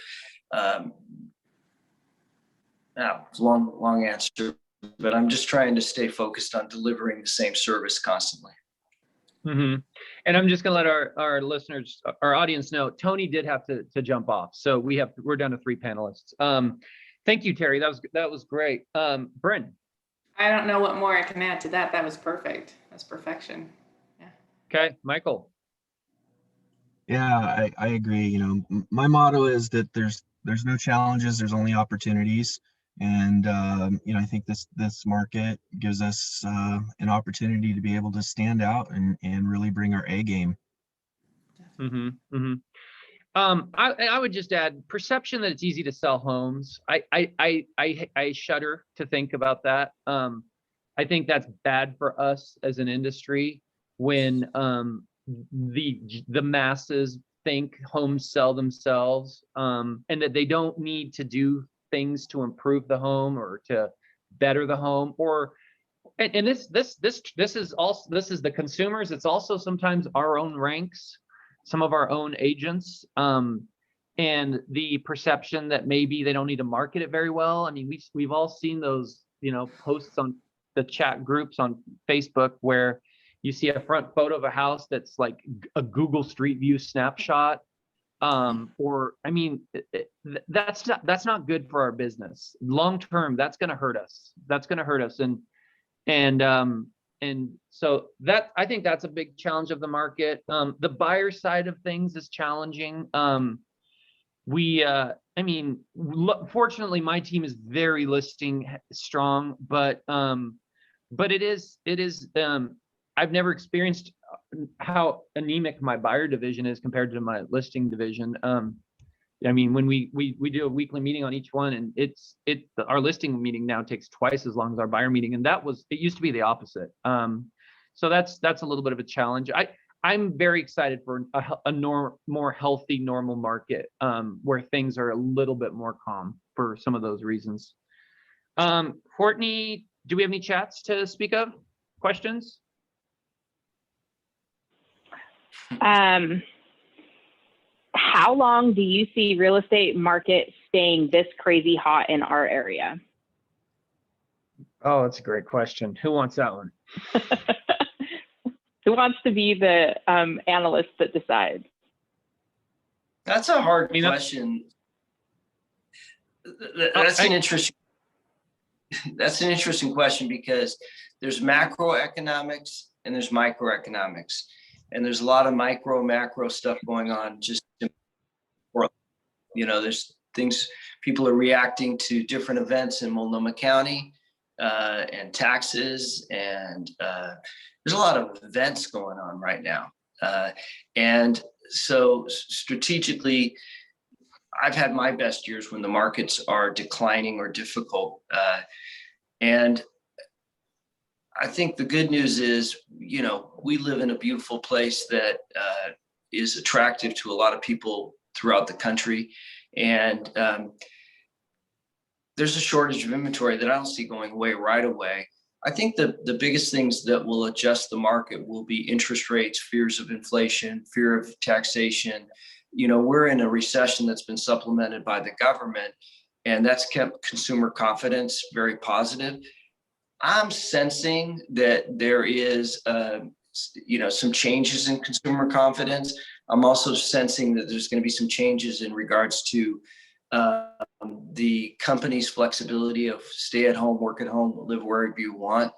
long answer, but I'm just trying to stay focused on delivering the same service constantly. And I'm just gonna let our listeners, our audience know, Tony did have to jump off. So we're down to 3 panelists. Thank you, Terry. That was great. Bryn. I don't know what more I can add to that. That was perfect. That's perfection. Yeah. Okay, Michael. Yeah, I agree. You know, my motto is that there's no challenges, there's only opportunities. And you know, I think this market gives us an opportunity to be able to stand out and really bring our A game. I would just add perception that it's easy to sell homes. I shudder to think about that. I think that's bad for us as an industry when the masses think homes sell themselves, and that they don't need to do things to improve the home or to better the home, and this is also, this is the consumers. It's also sometimes our own ranks, some of our own agents, and the perception that maybe they don't need to market it very well. I mean, we've all seen those, you know, posts on the chat groups on Facebook where you see a front photo of a house that's like a Google Street View snapshot. Or, I mean, that's not good for our business. Long term, that's going to hurt us. And so that, I think that's a big challenge of the market. The buyer side of things is challenging. I mean, fortunately, my team is very listing strong, but it is, I've never experienced how anemic my buyer division is compared to my listing division. I mean, when we do a weekly meeting on each one, and our listing meeting now takes twice as long as our buyer meeting, and it used to be the opposite. So that's a little bit of a challenge. I'm very excited for a more healthy, normal market, where things are a little bit more calm for some of those reasons. Courtney, do we have any chats to speak of? Questions? How long do you see real estate market staying this crazy hot in our area? Oh, that's a great question. Who wants that one? Who wants to be the analyst that decides? That's a hard question. That's an interesting question, because there's macroeconomics and there's microeconomics, and there's a lot of macro stuff going on. Just, you know, there's things, people are reacting to different events in Multnomah County, and taxes, and there's a lot of events going on right now. And so strategically, I've had my best years when the markets are declining or difficult. And I think the good news is, you know, we live in a beautiful place that is attractive to a lot of people throughout the country. And there's a shortage of inventory that I don't see going away right away. I think the biggest things that will adjust the market will be interest rates, fears of inflation, fear of taxation. You know, we're in a recession that's been supplemented by the government, and that's kept consumer confidence very positive. I'm sensing that there is, you know, some changes in consumer confidence. I'm also sensing that there's going to be some changes in regards to the company's flexibility of stay at home, work at home, live wherever you want.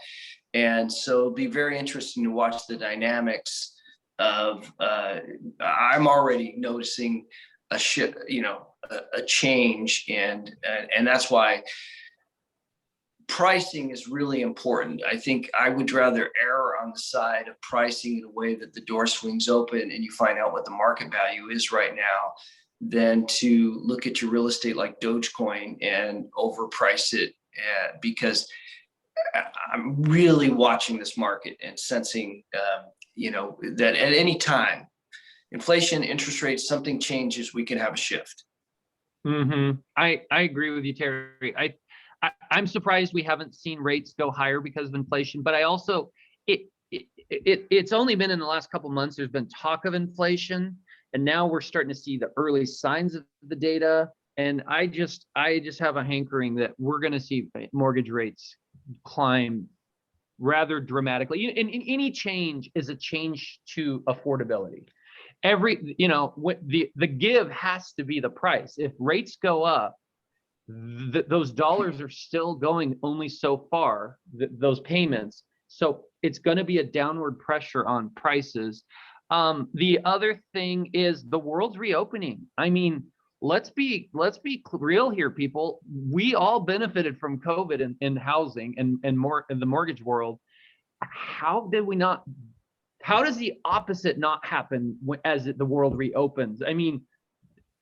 And so it'll be very interesting to watch the dynamics of, I'm already noticing a shift, you know, a change. And that's why pricing is really important. I think I would rather err on the side of pricing in a way that the door swings open and you find out what the market value is right now, than to look at your real estate like Dogecoin and overprice it, because I'm really watching this market and sensing, you know, that at any time, inflation, interest rates, something changes, we can have a shift. I agree with you, Terry. I'm surprised we haven't seen rates go higher because of inflation, but I also, it's only been in the last couple of months, there's been talk of inflation, and now we're starting to see the early signs of the data. And I just have a hankering that we're going to see mortgage rates climb rather dramatically. And any change is a change to affordability. The give has to be the price. If rates go up, those dollars are still going only so far, those payments. So it's going to be a downward pressure on prices. The other thing is the world's reopening. I mean, let's be real here, people. We all benefited from COVID in housing and more in the mortgage world. How does the opposite not happen as the world reopens? I mean,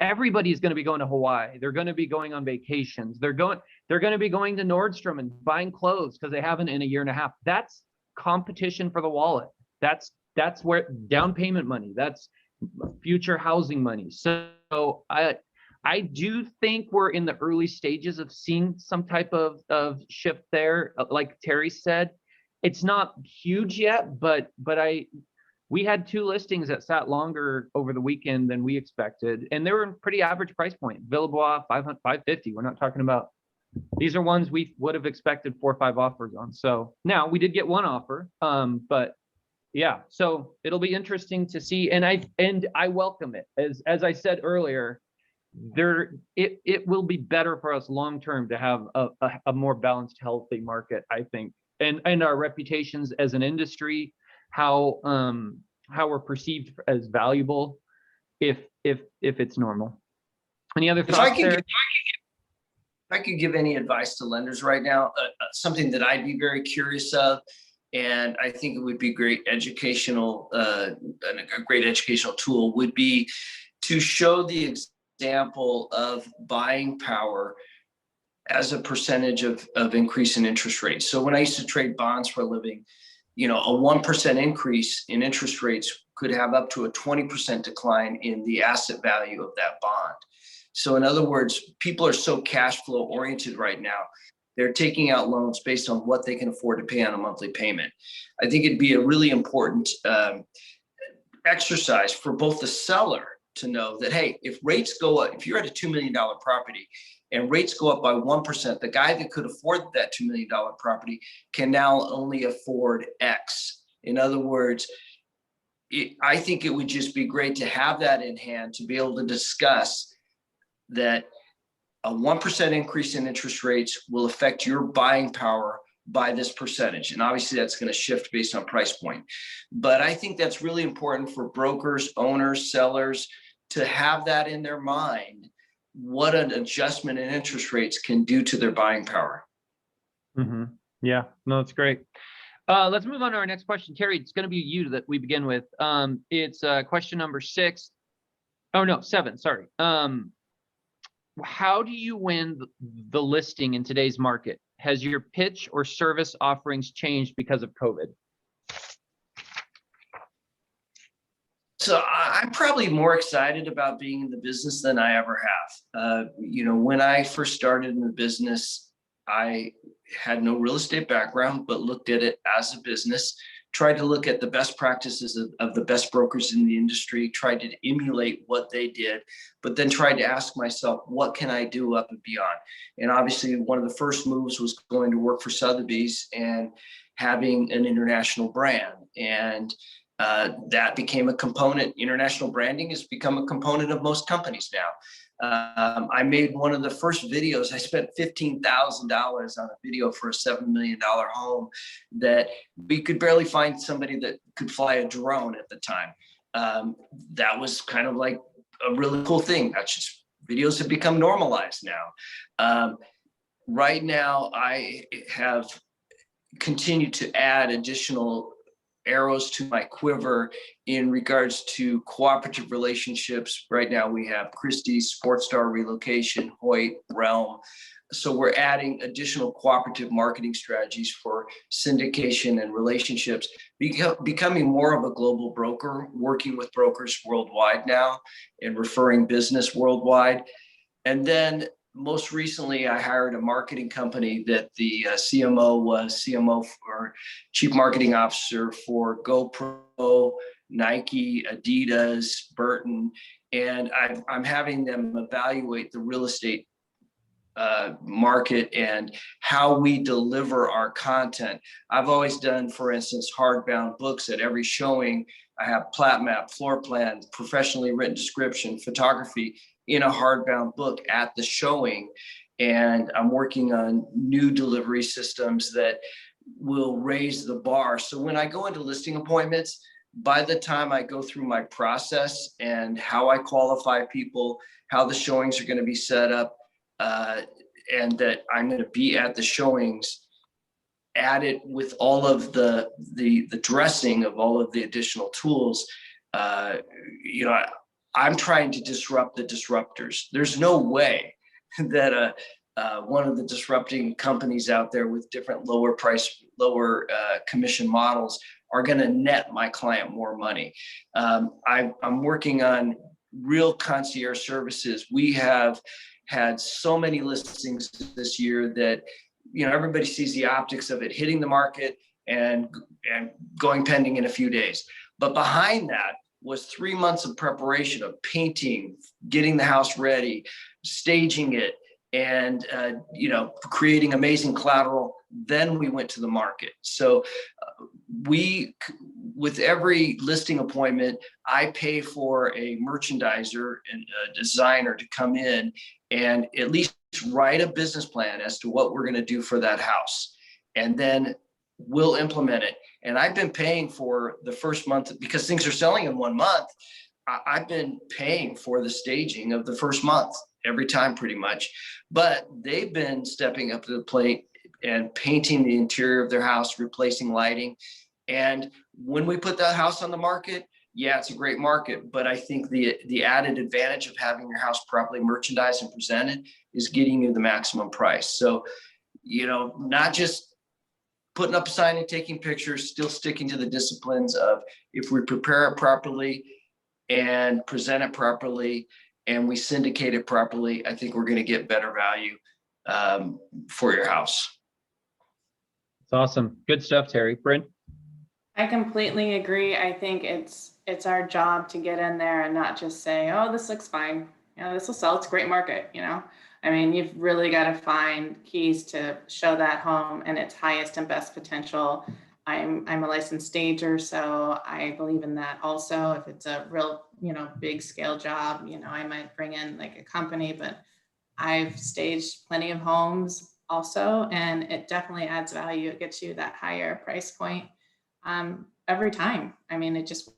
everybody's going to be going to Hawaii. They're going to be going on vacations. They're going to be going to Nordstrom and buying clothes because they haven't in a year and a half. That's competition for the wallet. That's where down payment money, that's future housing money. So I do think we're in the early stages of seeing some type of shift there. Like Terry said, it's not huge yet, but we had 2 listings that sat longer over the weekend than we expected, and they were in pretty average price point. Villebois, 500, 550. We're not talking about, these are ones we would have expected 4 or 5 offers on. So now we did get 1 offer, but yeah, so it'll be interesting to see. And I welcome it. As I said earlier, it will be better for us long-term to have a more balanced, healthy market, I think. And our reputations as an industry, how we're perceived as valuable if it's normal. Any other thoughts there? If I could give any advice to lenders right now, something that I'd be very curious of, and I think it would be great educational, a great educational tool would be to show the example of buying power as a percentage of increase in interest rates. So when I used to trade bonds for a living, a 1% increase in interest rates could have up to a 20% decline in the asset value of that bond. So in other words, people are so cash flow oriented right now. They're taking out loans based on what they can afford to pay on a monthly payment. I think it'd be a really important exercise for both the seller to know that, hey, if rates go up, if you're at a $2 million property and rates go up by 1%, the guy that could afford that $2 million property can now only afford X. In other words, I think it would just be great to have that in hand to be able to discuss that a 1% increase in interest rates will affect your buying power by this percentage. And obviously that's going to shift based on price point. But I think that's really important for brokers, owners, sellers to have that in their mind, what an adjustment in interest rates can do to their buying power. Mm-hmm. Yeah, no, it's great. Let's move on to our next question. Terry, it's going to be you that we begin with. It's question number 6. Oh, no, 7, sorry. How do you win the listing in today's market? Has your pitch or service offerings changed because of COVID? So I'm probably more excited about being in the business than I ever have. When I first started in the business, I had no real estate background, but looked at it as a business, tried to look at the best practices of the best brokers in the industry, tried to emulate what they did, but then tried to ask myself, what can I do up and beyond? And obviously one of the first moves was going to work for Sotheby's and having an international brand. And that became a component. International branding has become a component of most companies now. I made one of the first videos. I spent $15,000 on a video for a $7 million home that we could barely find somebody that could fly a drone at the time. That was kind of like a really cool thing. That's just, videos have become normalized now. Right now, I have continued to add additional arrows to my quiver in regards to cooperative relationships. Right now we have Christie's, Sportstar Relocation, Hoyt, Realm. So we're adding additional cooperative marketing strategies for syndication and relationships, becoming more of a global broker, working with brokers worldwide now and referring business worldwide. And then most recently, I hired a marketing company that the CMO was CMO or Chief Marketing Officer for GoPro, Nike, Adidas, Burton, and I'm having them evaluate the real estate market and how we deliver our content. I've always done, for instance, hardbound books at every showing. I have plat map, floor plan, professionally written description, photography in a hardbound book at the showing. And I'm working on new delivery systems that will raise the bar. So when I go into listing appointments, by the time I go through my process and how I qualify people, how the showings are going to be set up, and that I'm going to be at the showings, added with all of the dressing of all of the additional tools, I'm trying to disrupt the disruptors. There's no way that one of the disrupting companies out there with different lower commission models are going to net my client more money. I'm working on real concierge services. We have had so many listings this year that, everybody sees the optics of it hitting the market and going pending in a few days. But behind that was 3 months of preparation of painting, getting the house ready, staging it, and creating amazing collateral. Then we went to the market. So with every listing appointment, I pay for a merchandiser and a designer to come in and at least write a business plan as to what we're going to do for that house, and then we'll implement it. And I've been paying for the first month because things are selling in 1 month. I've been paying for the staging of the first month every time pretty much, but they've been stepping up to the plate and painting the interior of their house, replacing lighting. And when we put that house on the market, yeah, it's a great market, but I think the added advantage of having your house properly merchandised and presented is getting you the maximum price. So, not just putting up a sign and taking pictures, still sticking to the disciplines of, if we prepare it properly and present it properly and we syndicate it properly, I think we're going to get better value for your house. It's awesome. Good stuff, Terry. Bryn? I completely agree. I think it's our job to get in there and not just say, oh, this looks fine. This will sell. It's a great market. I mean, you've really got to find keys to show that home and its highest and best potential. I'm a licensed stager, so I believe in that also. If it's a real, big scale job, I might bring in like a company, but I've staged plenty of homes also, and it definitely adds value. It gets you that higher price point every time. I mean, it just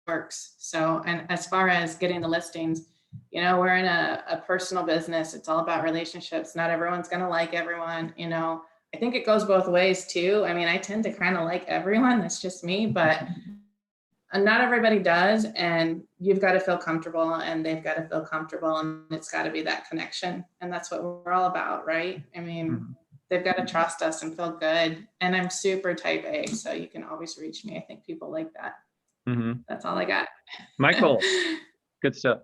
works. So, and as far as getting the listings, we're in a personal business. It's all about relationships. Not everyone's going to like everyone. I think it goes both ways too. I mean, I tend to kind of like everyone. That's just me, but not everybody does. And you've got to feel comfortable and they've got to feel comfortable, and it's got to be that connection. And that's what we're all about, right? I mean, they've got to trust us and feel good. And I'm super type A, so you can always reach me. I think people like that. That's all I got. Michael, good stuff.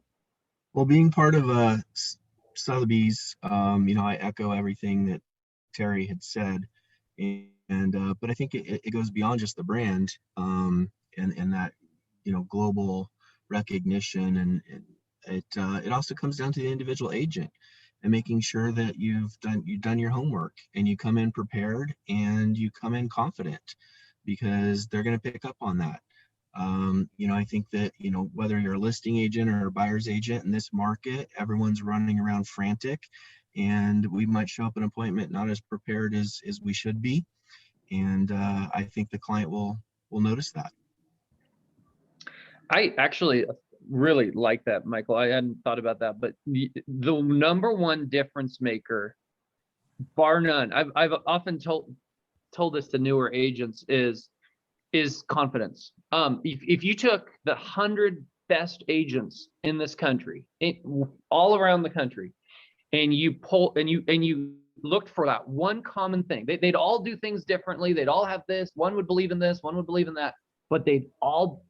Well, being part of Sotheby's, I echo everything that Terry had said, and but I think it goes beyond just the brand, and that global recognition, and it also comes down to the individual agent and making sure that you've done your homework and you come in prepared and you come in confident, because they're going to pick up on that. I think that, whether you're a listing agent or a buyer's agent in this market, everyone's running around frantic, and we might show up an appointment not as prepared as we should be. And I think the client will notice that. I actually really like that, Michael. I hadn't thought about that, but the number one difference maker, bar none, I've often told this to newer agents, is confidence. If you took the 100 best agents in this country, all around the country, and you looked for that one common thing, they'd all do things differently. They'd all have this. One would believe in this, one would believe in that, but they'd all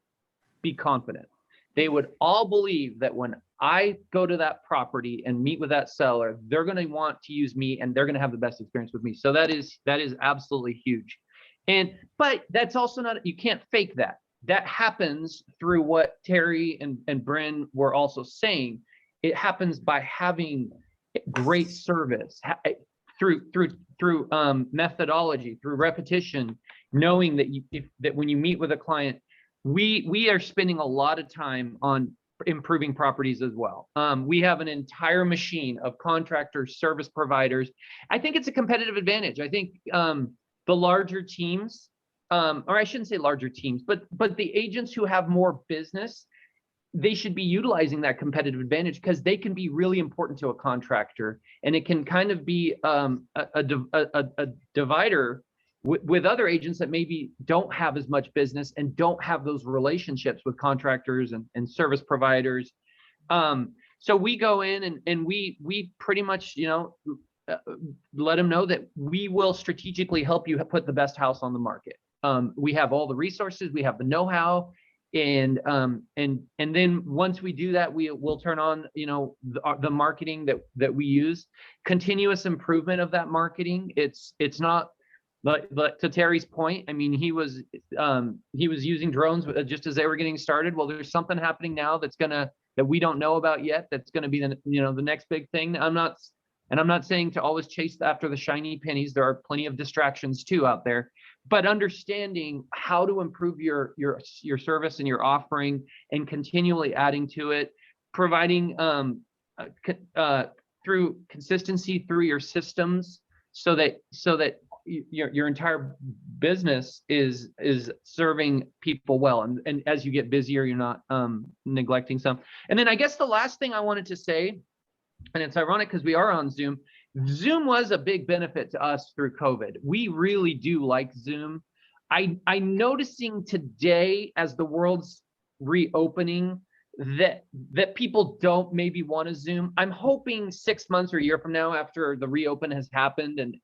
be confident. They would all believe that when I go to that property and meet with that seller, they're going to want to use me and they're going to have the best experience with me. So that is absolutely huge. But that's also not, you can't fake that. That happens through what Terry and Bryn were also saying. It happens by having great service, through methodology, through repetition, knowing that that when you meet with a client, we are spending a lot of time on improving properties as well. We have an entire machine of contractors, service providers. I think it's a competitive advantage. I think the larger teams, or I shouldn't say larger teams, but the agents who have more business, they should be utilizing that competitive advantage because they can be really important to a contractor, and it can kind of be a divider with other agents that maybe don't have as much business and don't have those relationships with contractors and service providers. So we go in and we pretty much, let them know that we will strategically help you put the best house on the market. We have all the resources, we have the know-how, and then once we do that, we'll turn on, the marketing that we use, continuous improvement of that marketing. It's not. But to Terry's point, I mean, he was using drones just as they were getting started. Well, there's something happening now that we don't know about yet. That's gonna be the next big thing. I'm not saying to always chase after the shiny pennies. There are plenty of distractions too out there. But understanding how to improve your service and your offering, and continually adding to it, providing through consistency through your systems, so that your entire business is serving people well, and as you get busier, you're not neglecting some. And then I guess the last thing I wanted to say, and it's ironic because we are on Zoom. Zoom was a big benefit to us through COVID. We really do like Zoom. I'm noticing today, as the world's reopening, that people don't maybe want to Zoom. I'm hoping 6 months or a year from now, after the reopen has happened and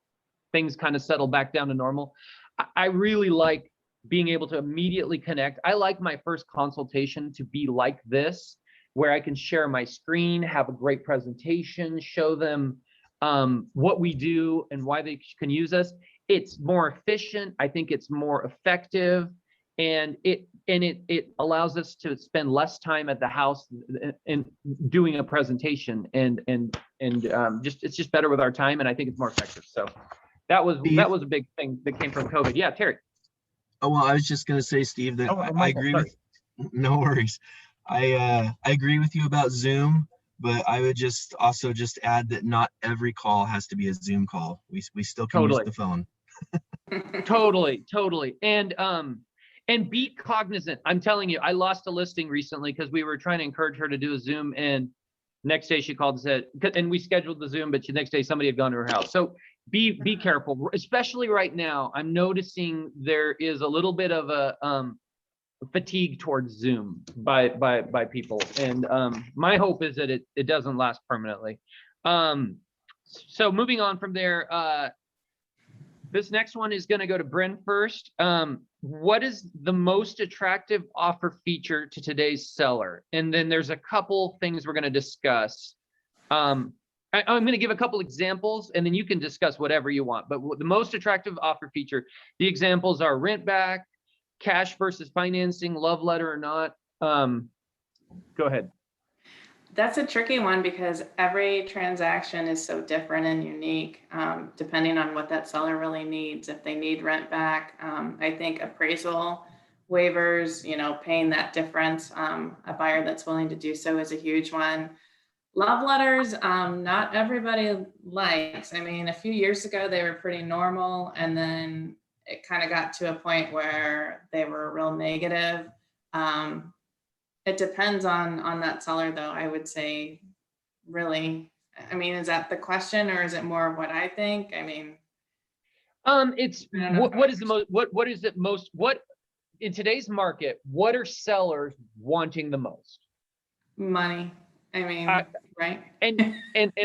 things kind of settle back down to normal, I really like being able to immediately connect. I like my first consultation to be like this, where I can share my screen, have a great presentation, show them what we do and why they can use us. It's more efficient. I think it's more effective, and it allows us to spend less time at the house and doing a presentation, and it's just better with our time, and I think it's more effective. So that was a big thing that came from COVID. Yeah, Terry. Oh, well, I was just going to say, Steve, that I agree with, no worries. I agree with you about Zoom, but I would just add that not every call has to be a Zoom call. We still can use the phone. Totally. And be cognizant. I'm telling you, I lost a listing recently because we were trying to encourage her to do a Zoom, and next day she called and said, and we scheduled the Zoom, but the next day somebody had gone to her house. So be careful, especially right now. I'm noticing there is a little bit of a fatigue towards Zoom by people, and my hope is that it doesn't last permanently. So moving on from there, this next one is going to go to Bryn first. What is the most attractive offer feature to today's seller? And then there's a couple things we're going to discuss. I'm going to give a couple examples, and then you can discuss whatever you want. But the most attractive offer feature, the examples are rent back, cash versus financing, love letter or not. Go ahead. That's a tricky one because every transaction is so different and unique, depending on what that seller really needs. If they need rent back, I think appraisal waivers, paying that difference, a buyer that's willing to do so is a huge one. Love letters, not everybody likes. I mean, a few years ago, they were pretty normal, and then it kind of got to a point where they were real negative. It depends on that seller, though. I would say, really. I mean, is that the question, or is it more of what I think? I mean, it's what is it most in today's market? What are sellers wanting the most? Money. I mean, right. And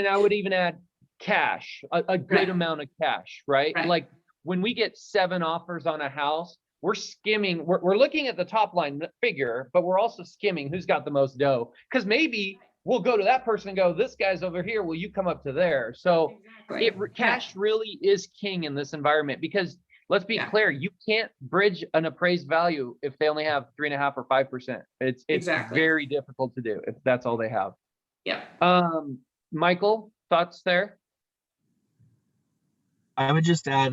I would even add cash, a good amount of cash, right? Like when we get 7 offers on a house, we're skimming, we're looking at the top line figure, but we're also skimming who's got the most dough. Because maybe we'll go to that person and go, this guy's over here, will you come up to there? So cash really is king in this environment, because let's be clear, you can't bridge an appraised value if they only have 3.5 or 5%. It's very difficult to do if that's all they have. Yeah. Michael, thoughts there? I would just add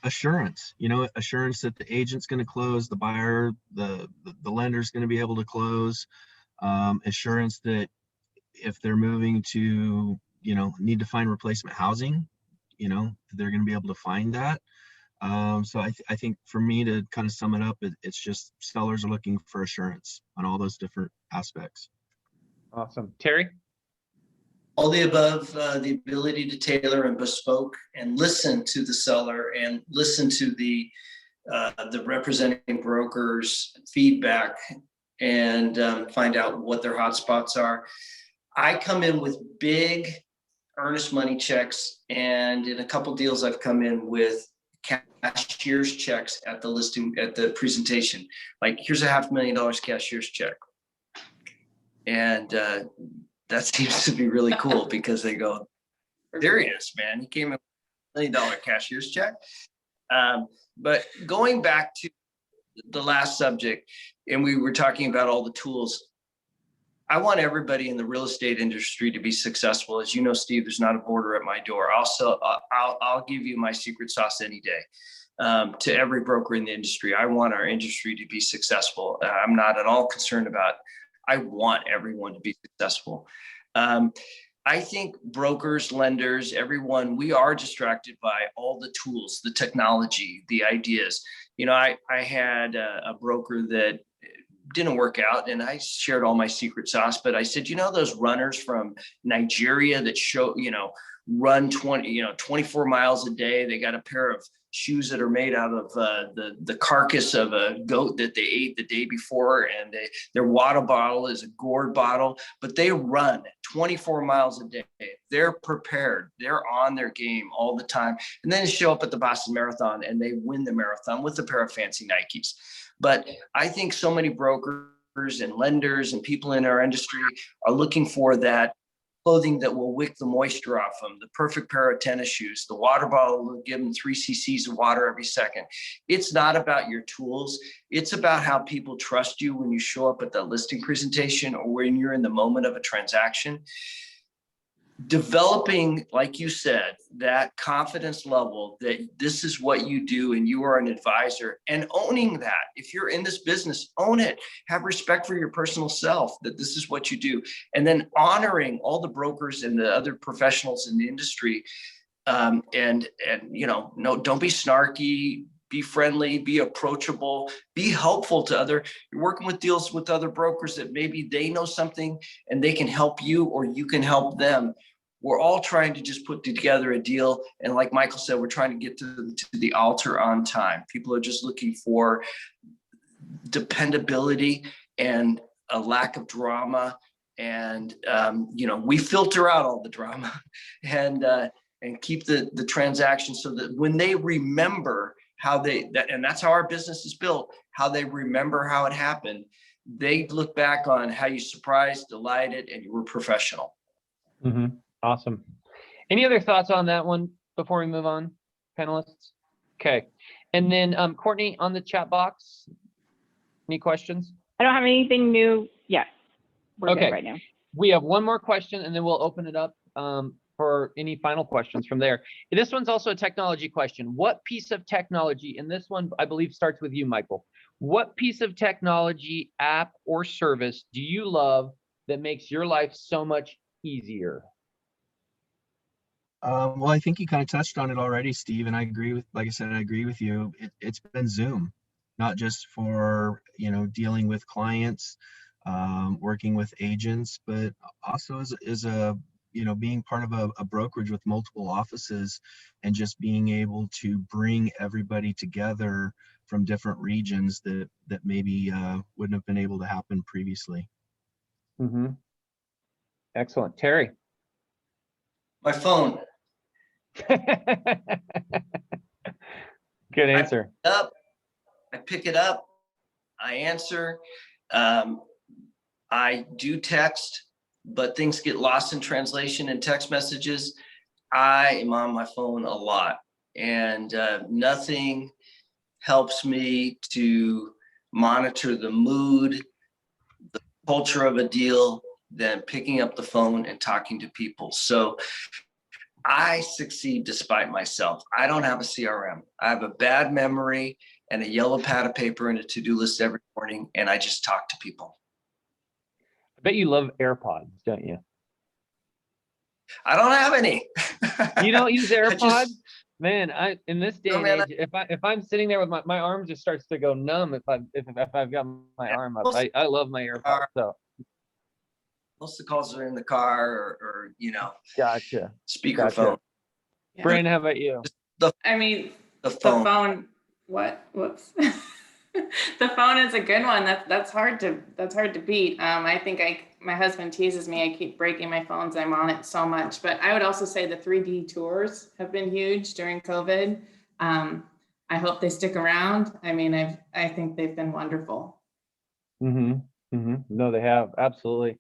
assurance, assurance that the agent's going to close, the buyer, the lender's going to be able to close, assurance that if they're moving to, need to find replacement housing, they're going to be able to find that. So I think for me to kind of sum it up, it's just sellers are looking for assurance on all those different aspects. Awesome. Terry? All the above, the ability to tailor and bespoke and listen to the seller and listen to the representing brokers' feedback and find out what their hotspots are. I come in with big earnest money checks, and in a couple deals I've come in with cashier's checks at the listing, at the presentation. Like, here's a $500,000 cashier's check. And that seems to be really cool because they go, serious, man, he came in with $1 million cashier's check. But going back to the last subject, and we were talking about all the tools, I want everybody in the real estate industry to be successful. As you know, Steve, there's not a border at my door. I'll give you my secret sauce any day. To every broker in the industry, I want our industry to be successful. I'm not at all concerned about, I want everyone to be successful. I think brokers, lenders, everyone, we are distracted by all the tools, the technology, the ideas. I had a broker that didn't work out, and I shared all my secret sauce, but I said, those runners from Nigeria that run 24 miles a day, they got a pair of shoes that are made out of the carcass of a goat that they ate the day before, and their water bottle is a gourd bottle, but they run 24 miles a day. They're prepared. They're on their game all the time. And then they show up at the Boston Marathon and they win the marathon with a pair of fancy Nikes. But I think so many brokers and lenders and people in our industry are looking for that clothing that will wick the moisture off them, the perfect pair of tennis shoes, the water bottle will give them 3 cc's of water every second. It's not about your tools. It's about how people trust you when you show up at the listing presentation or when you're in the moment of a transaction. Developing, like you said, that confidence level that this is what you do and you are an advisor, and owning that. If you're in this business, own it. Have respect for your personal self, that this is what you do. And then honoring all the brokers and the other professionals in the industry. No, don't be snarky, be friendly, be approachable, be helpful to you're working with deals with other brokers that maybe they know something and they can help you or you can help them. We're all trying to just put together a deal. And like Michael said, we're trying to get to the altar on time. People are just looking for dependability and a lack of drama. And, we filter out all the drama and keep the transaction so that when they remember and that's how our business is built, how they remember how it happened, they look back on how you surprised, delighted, and you were professional. Mm-hmm. Awesome. Any other thoughts on that one before we move on, panelists? Okay. And then Courtney, on the chat box, any questions? I don't have anything new yet. We're good right now. We have one more question and then we'll open it up for any final questions from there. This one's also a technology question. What piece of technology, and this one I believe starts with you, Michael. What piece of technology, app, or service do you love that makes your life so much easier? Well, I think you kind of touched on it already, Steve, and I agree with you. It's been Zoom, not just for, dealing with clients, working with agents, but also as a, being part of a brokerage with multiple offices and just being able to bring everybody together from different regions that maybe wouldn't have been able to happen previously. Mm-hmm. Excellent. Terry? My phone. Good answer. I pick it up, I answer. I do text, but things get lost in translation and text messages. I am on my phone a lot, and nothing helps me to monitor the mood, the culture of a deal than picking up the phone and talking to people. So I succeed despite myself. I don't have a CRM. I have a bad memory and a yellow pad of paper and a to-do list every morning, and I just talk to people. I bet you love AirPods, don't you? I don't have any. You don't use I AirPods? just- Man, in this day No, and man, age, if I'm sitting there with my arm just starts to go numb if I've got my arm up. I love my AirPods. So most of the calls are in the car or gotcha. speakerphone. Yeah. Bryn, how about you? I mean, The the phone. phone, what? Whoops. The phone is a good one. That's hard to beat. I think my husband teases me. I keep breaking my phones. I'm on it so much. But I would also say the 3D tours have been huge during COVID. I hope they stick around. I mean, I think they've been wonderful. No, they have, absolutely.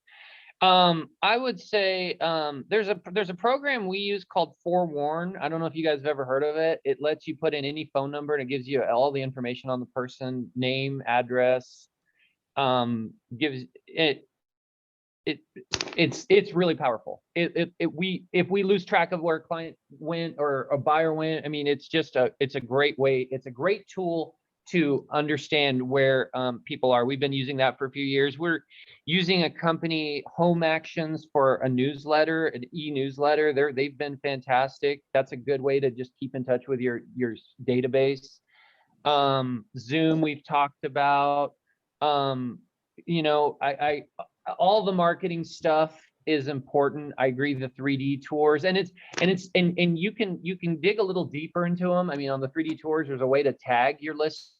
I would say there's a program we use called Forewarn. I don't know if you guys have ever heard of it. It lets you put in any phone number and it gives you all the information on the person, name, address. Gives it. It's really powerful. If we lose track of where a client went or a buyer went, I mean, it's a great way. It's a great tool to understand where people are. We've been using that for a few years. We're using a company, Home Actions, for a newsletter, an e-newsletter. They've been fantastic. That's a good way to just keep in touch with your database. Zoom, we've talked about. All the marketing stuff is important. I agree. The 3D tours, and you can dig a little deeper into them. I mean, on the 3D tours, there's a way to tag your listings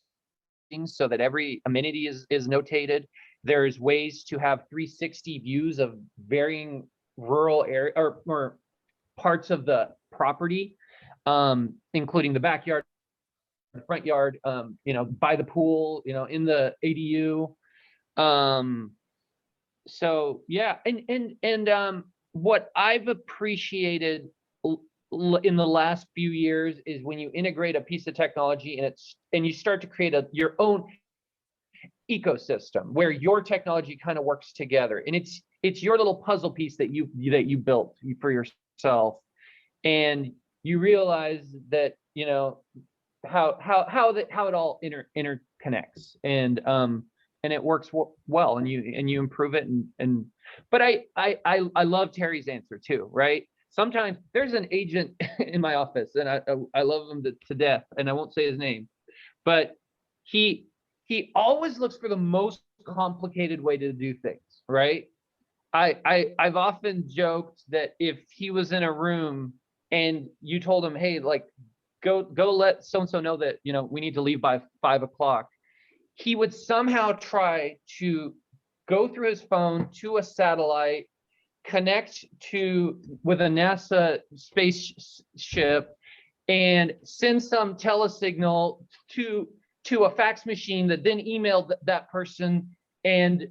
so that every amenity is notated. There's ways to have 360 views of varying rural area or parts of the property, including the backyard, the front yard, by the pool, in the ADU. So yeah, and what I've appreciated in the last few years is when you integrate a piece of technology and you start to create your own ecosystem where your technology kind of works together, and it's your little puzzle piece that you built for yourself, and you realize that how it all interconnects, and it works well, and you improve it, but I love Terry's answer too, right? Sometimes there's an agent in my office, and I love him to death, and I won't say his name, but he always looks for the most complicated way to do things, right? I've often joked that if he was in a room and you told him, hey, like go let so-and-so know that we need to leave by 5 o'clock, he would somehow try to go through his phone to a satellite, connect with a NASA spaceship, and send some telesignal to a fax machine that then emailed that person. And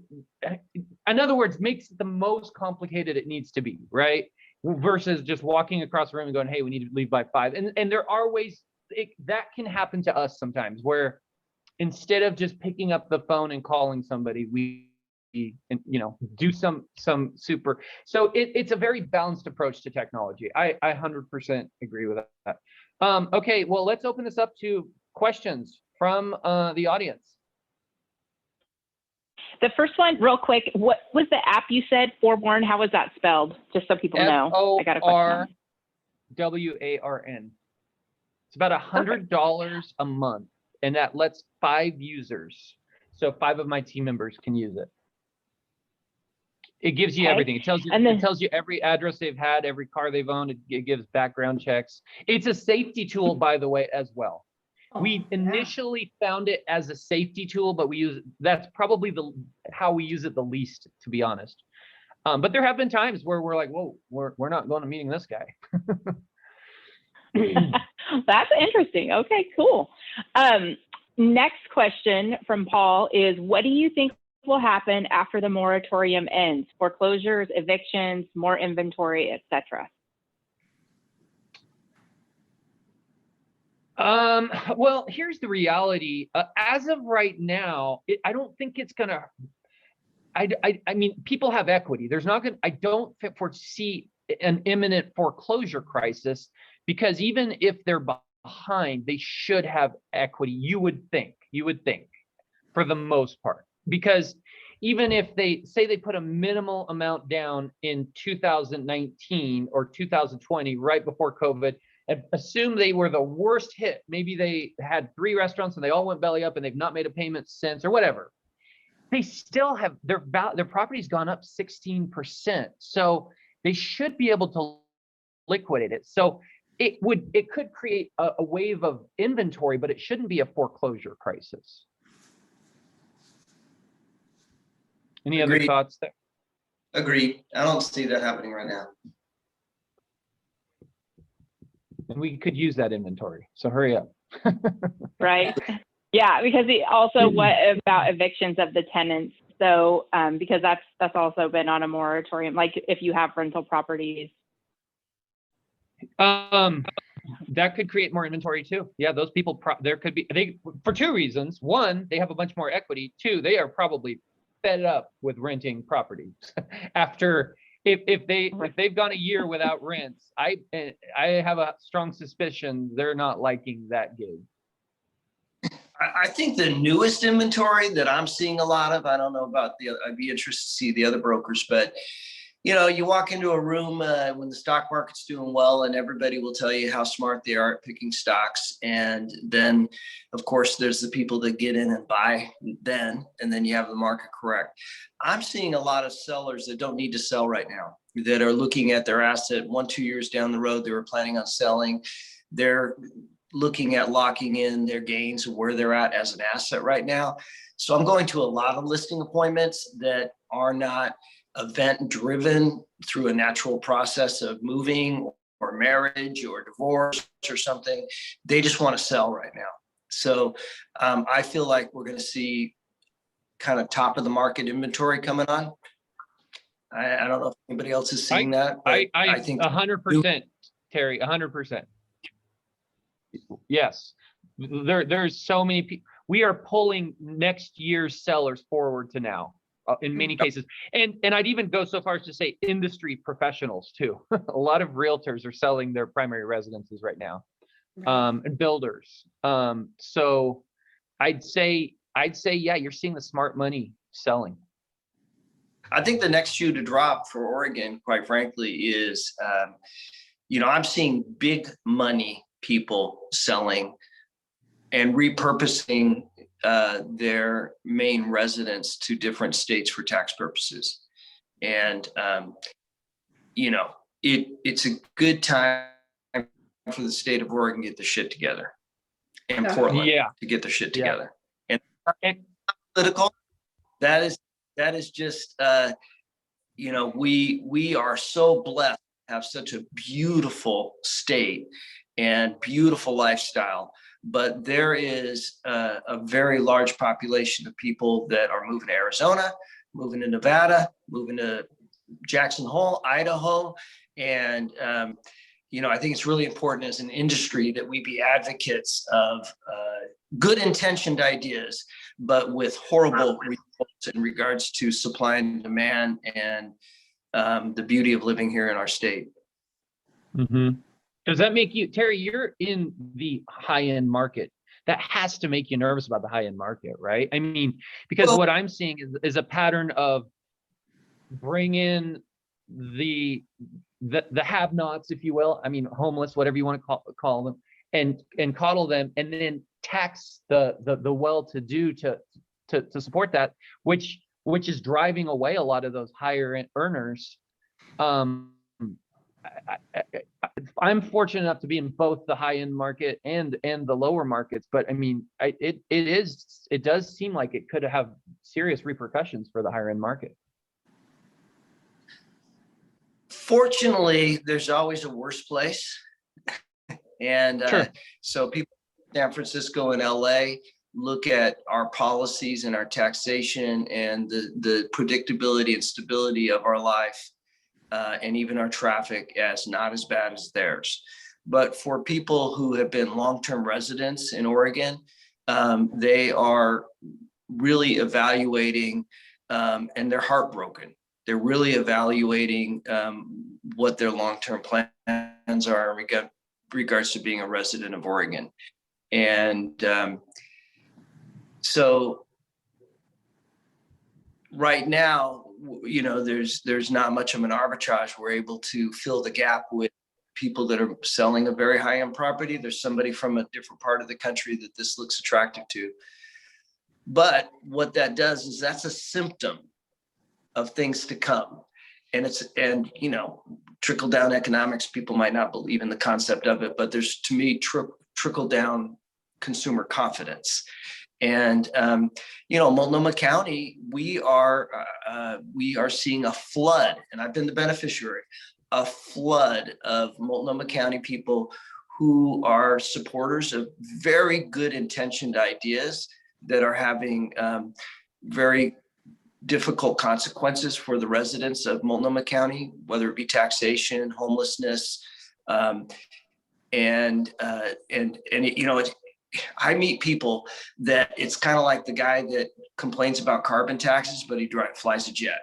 in other words, makes it the most complicated it needs to be, right? Versus just walking across the room and going, hey, we need to leave by 5. And there are ways that can happen to us sometimes, where instead of just picking up the phone and calling somebody, we do some super. So it's a very balanced approach to technology. I 100% agree with that. Okay, well, let's open this up to questions from the audience. The first one, real quick, what was the app you said, Forewarn? How was that spelled? Just so people know. I got a question. FORWARN. It's about $100 a month, and that lets 5 users. So 5 of my team members can use it. It gives you everything. It tells you every address they've had, every car they've owned. It gives background checks. It's a safety tool, by the way, as well. We initially found it as a safety tool, but that's probably how we use it the least, to be honest. But there have been times where we're like, whoa, we're not going to meeting this guy. That's interesting. Okay, cool. Next question from Paul is, what do you think will happen after the moratorium ends? Foreclosures, evictions, more inventory, etc. Well, here's the reality. As of right now, I don't think it's gonna. I mean, people have equity. I don't foresee an imminent foreclosure crisis, because even if they're behind, they should have equity. You would think, for the most part, because even if they say they put a minimal amount down in 2019 or 2020, right before COVID, and assume they were the worst hit, maybe they had 3 restaurants and they all went belly up and they've not made a payment since, or whatever, they still have their property's gone up 16%. So they should be able to liquidate it. So it could create a wave of inventory, but it shouldn't be a foreclosure crisis. Any other Agreed. thoughts there? Agreed. I don't see that happening right now. And we could use that inventory, so hurry up. Right. Yeah, because also what about evictions of the tenants? So because that's also been on a moratorium, like if you have rental properties. That could create more inventory too. Yeah, those people, there could be, for 2 reasons. 1, they have a bunch more equity. 2, they are probably fed up with renting properties after, if they've gone a year without rents. I have a strong suspicion they're not liking that gig. I think the newest inventory that I'm seeing a lot of, I don't know about I'd be interested to see the other brokers, but you know, you walk into a room when the stock market's doing well and everybody will tell you how smart they are at picking stocks. And then of course, there's the people that get in and buy then, and then you have the market correct. I'm seeing a lot of sellers that don't need to sell right now, that are looking at their asset 1-2 years down the road. They were planning on selling. They're looking at locking in their gains of where they're at as an asset right now. So I'm going to a lot of listing appointments that are not event driven through a natural process of moving or marriage or divorce or something. They just want to sell right now. So I feel like we're going to see kind of top of the market inventory coming on. I don't know if anybody else is seeing that. But I think 100%, Terry, 100%. Yes, there's so many people. We are pulling next year's sellers forward to now in many cases. And I'd even go so far as to say industry professionals too. A lot of realtors are selling their primary residences right now, and builders. So I'd say, yeah, you're seeing the smart money selling. I think the next shoe to drop for Oregon, quite frankly, is, I'm seeing big money people selling and repurposing their main residence to different states for tax purposes. And, it's a good time for the state of Oregon to get the shit together, and Portland to get their shit together. And political, that is just, we are so blessed to have such a beautiful state and beautiful lifestyle, but there is a very large population of people that are moving to Arizona, moving to Nevada, moving to Jackson Hole, Idaho. And, I think it's really important as an industry that we be advocates of good intentioned ideas, but with horrible results in regards to supply and demand and the beauty of living here in our state. Mm-hmm. Does that make you, Terry, you're in the high-end market. That has to make you nervous about the high-end market, right? I mean, because what I'm seeing is a pattern of bring in the have-nots, if you will. I mean, homeless, whatever you want to call them, and coddle them, and then tax the well-to-do to support that, which is driving away a lot of those higher earners. I'm fortunate enough to be in both the high-end market and the lower markets, but I mean, it does seem like it could have serious repercussions for the higher-end market. Fortunately, there's always a worse place. And Sure. So people in San Francisco and LA look at our policies and our taxation and the predictability and stability of our life, and even our traffic, as not as bad as theirs. But for people who have been long-term residents in Oregon, they are really evaluating, and they're heartbroken. They're really evaluating what their long-term plans are in regards to being a resident of Oregon. And so right now, you know, there's not much of an arbitrage. We're able to fill the gap with people that are selling a very high-end property. There's somebody from a different part of the country that this looks attractive to. But what that does is that's a symptom of things to come. And you know, trickle down economics, people might not believe in the concept of it, but there's, to me, trickle down consumer confidence. And you know, Multnomah County, we are seeing a flood, and I've been the beneficiary, a flood of Multnomah County people who are supporters of very good intentioned ideas that are having very difficult consequences for the residents of Multnomah County, whether it be taxation, homelessness, and you know, I meet people that it's kind of like the guy that complains about carbon taxes, but he flies a jet.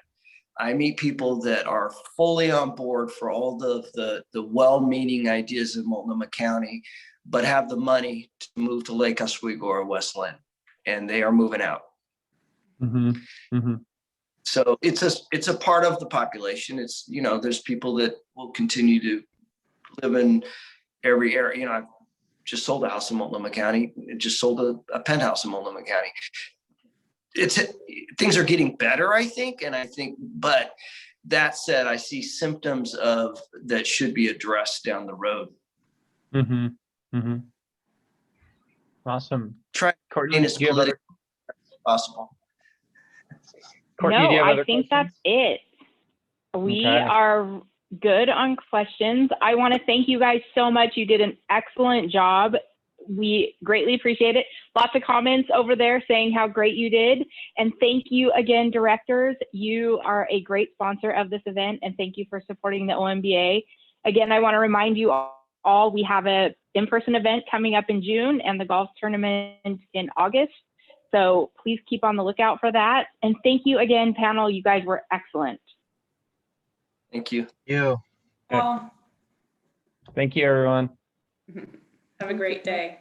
I meet people that are fully on board for all the well-meaning ideas of Multnomah County, but have the money to move to Lake Oswego or West Lynn, and they are moving out. Mm-hmm. Mm-hmm. So it's a part of the population. It's, you know, there's people that will continue to live in every area. You know, I've just sold a house in Multnomah County. Just sold a penthouse in Multnomah County. Things are getting better, I think. But that said, I see symptoms of that should be addressed down the road. Mm-hmm. Mm-hmm. Awesome. Try Courtney, as politically as possible. Courtney, no, do you have I other think questions? that's it. We Okay. are good on questions. I want to thank you guys so much. You did an excellent job. We greatly appreciate it. Lots of comments over there saying how great you did. And thank you again, directors. You are a great sponsor of this event, and thank you for supporting the OMBA. Again, I want to remind you all, we have a in-person event coming up in June and the golf tournament in August. So please keep on the lookout for that. And thank you again, panel. You guys were excellent. Thank you. You. Well, Thank you, everyone. have a great day.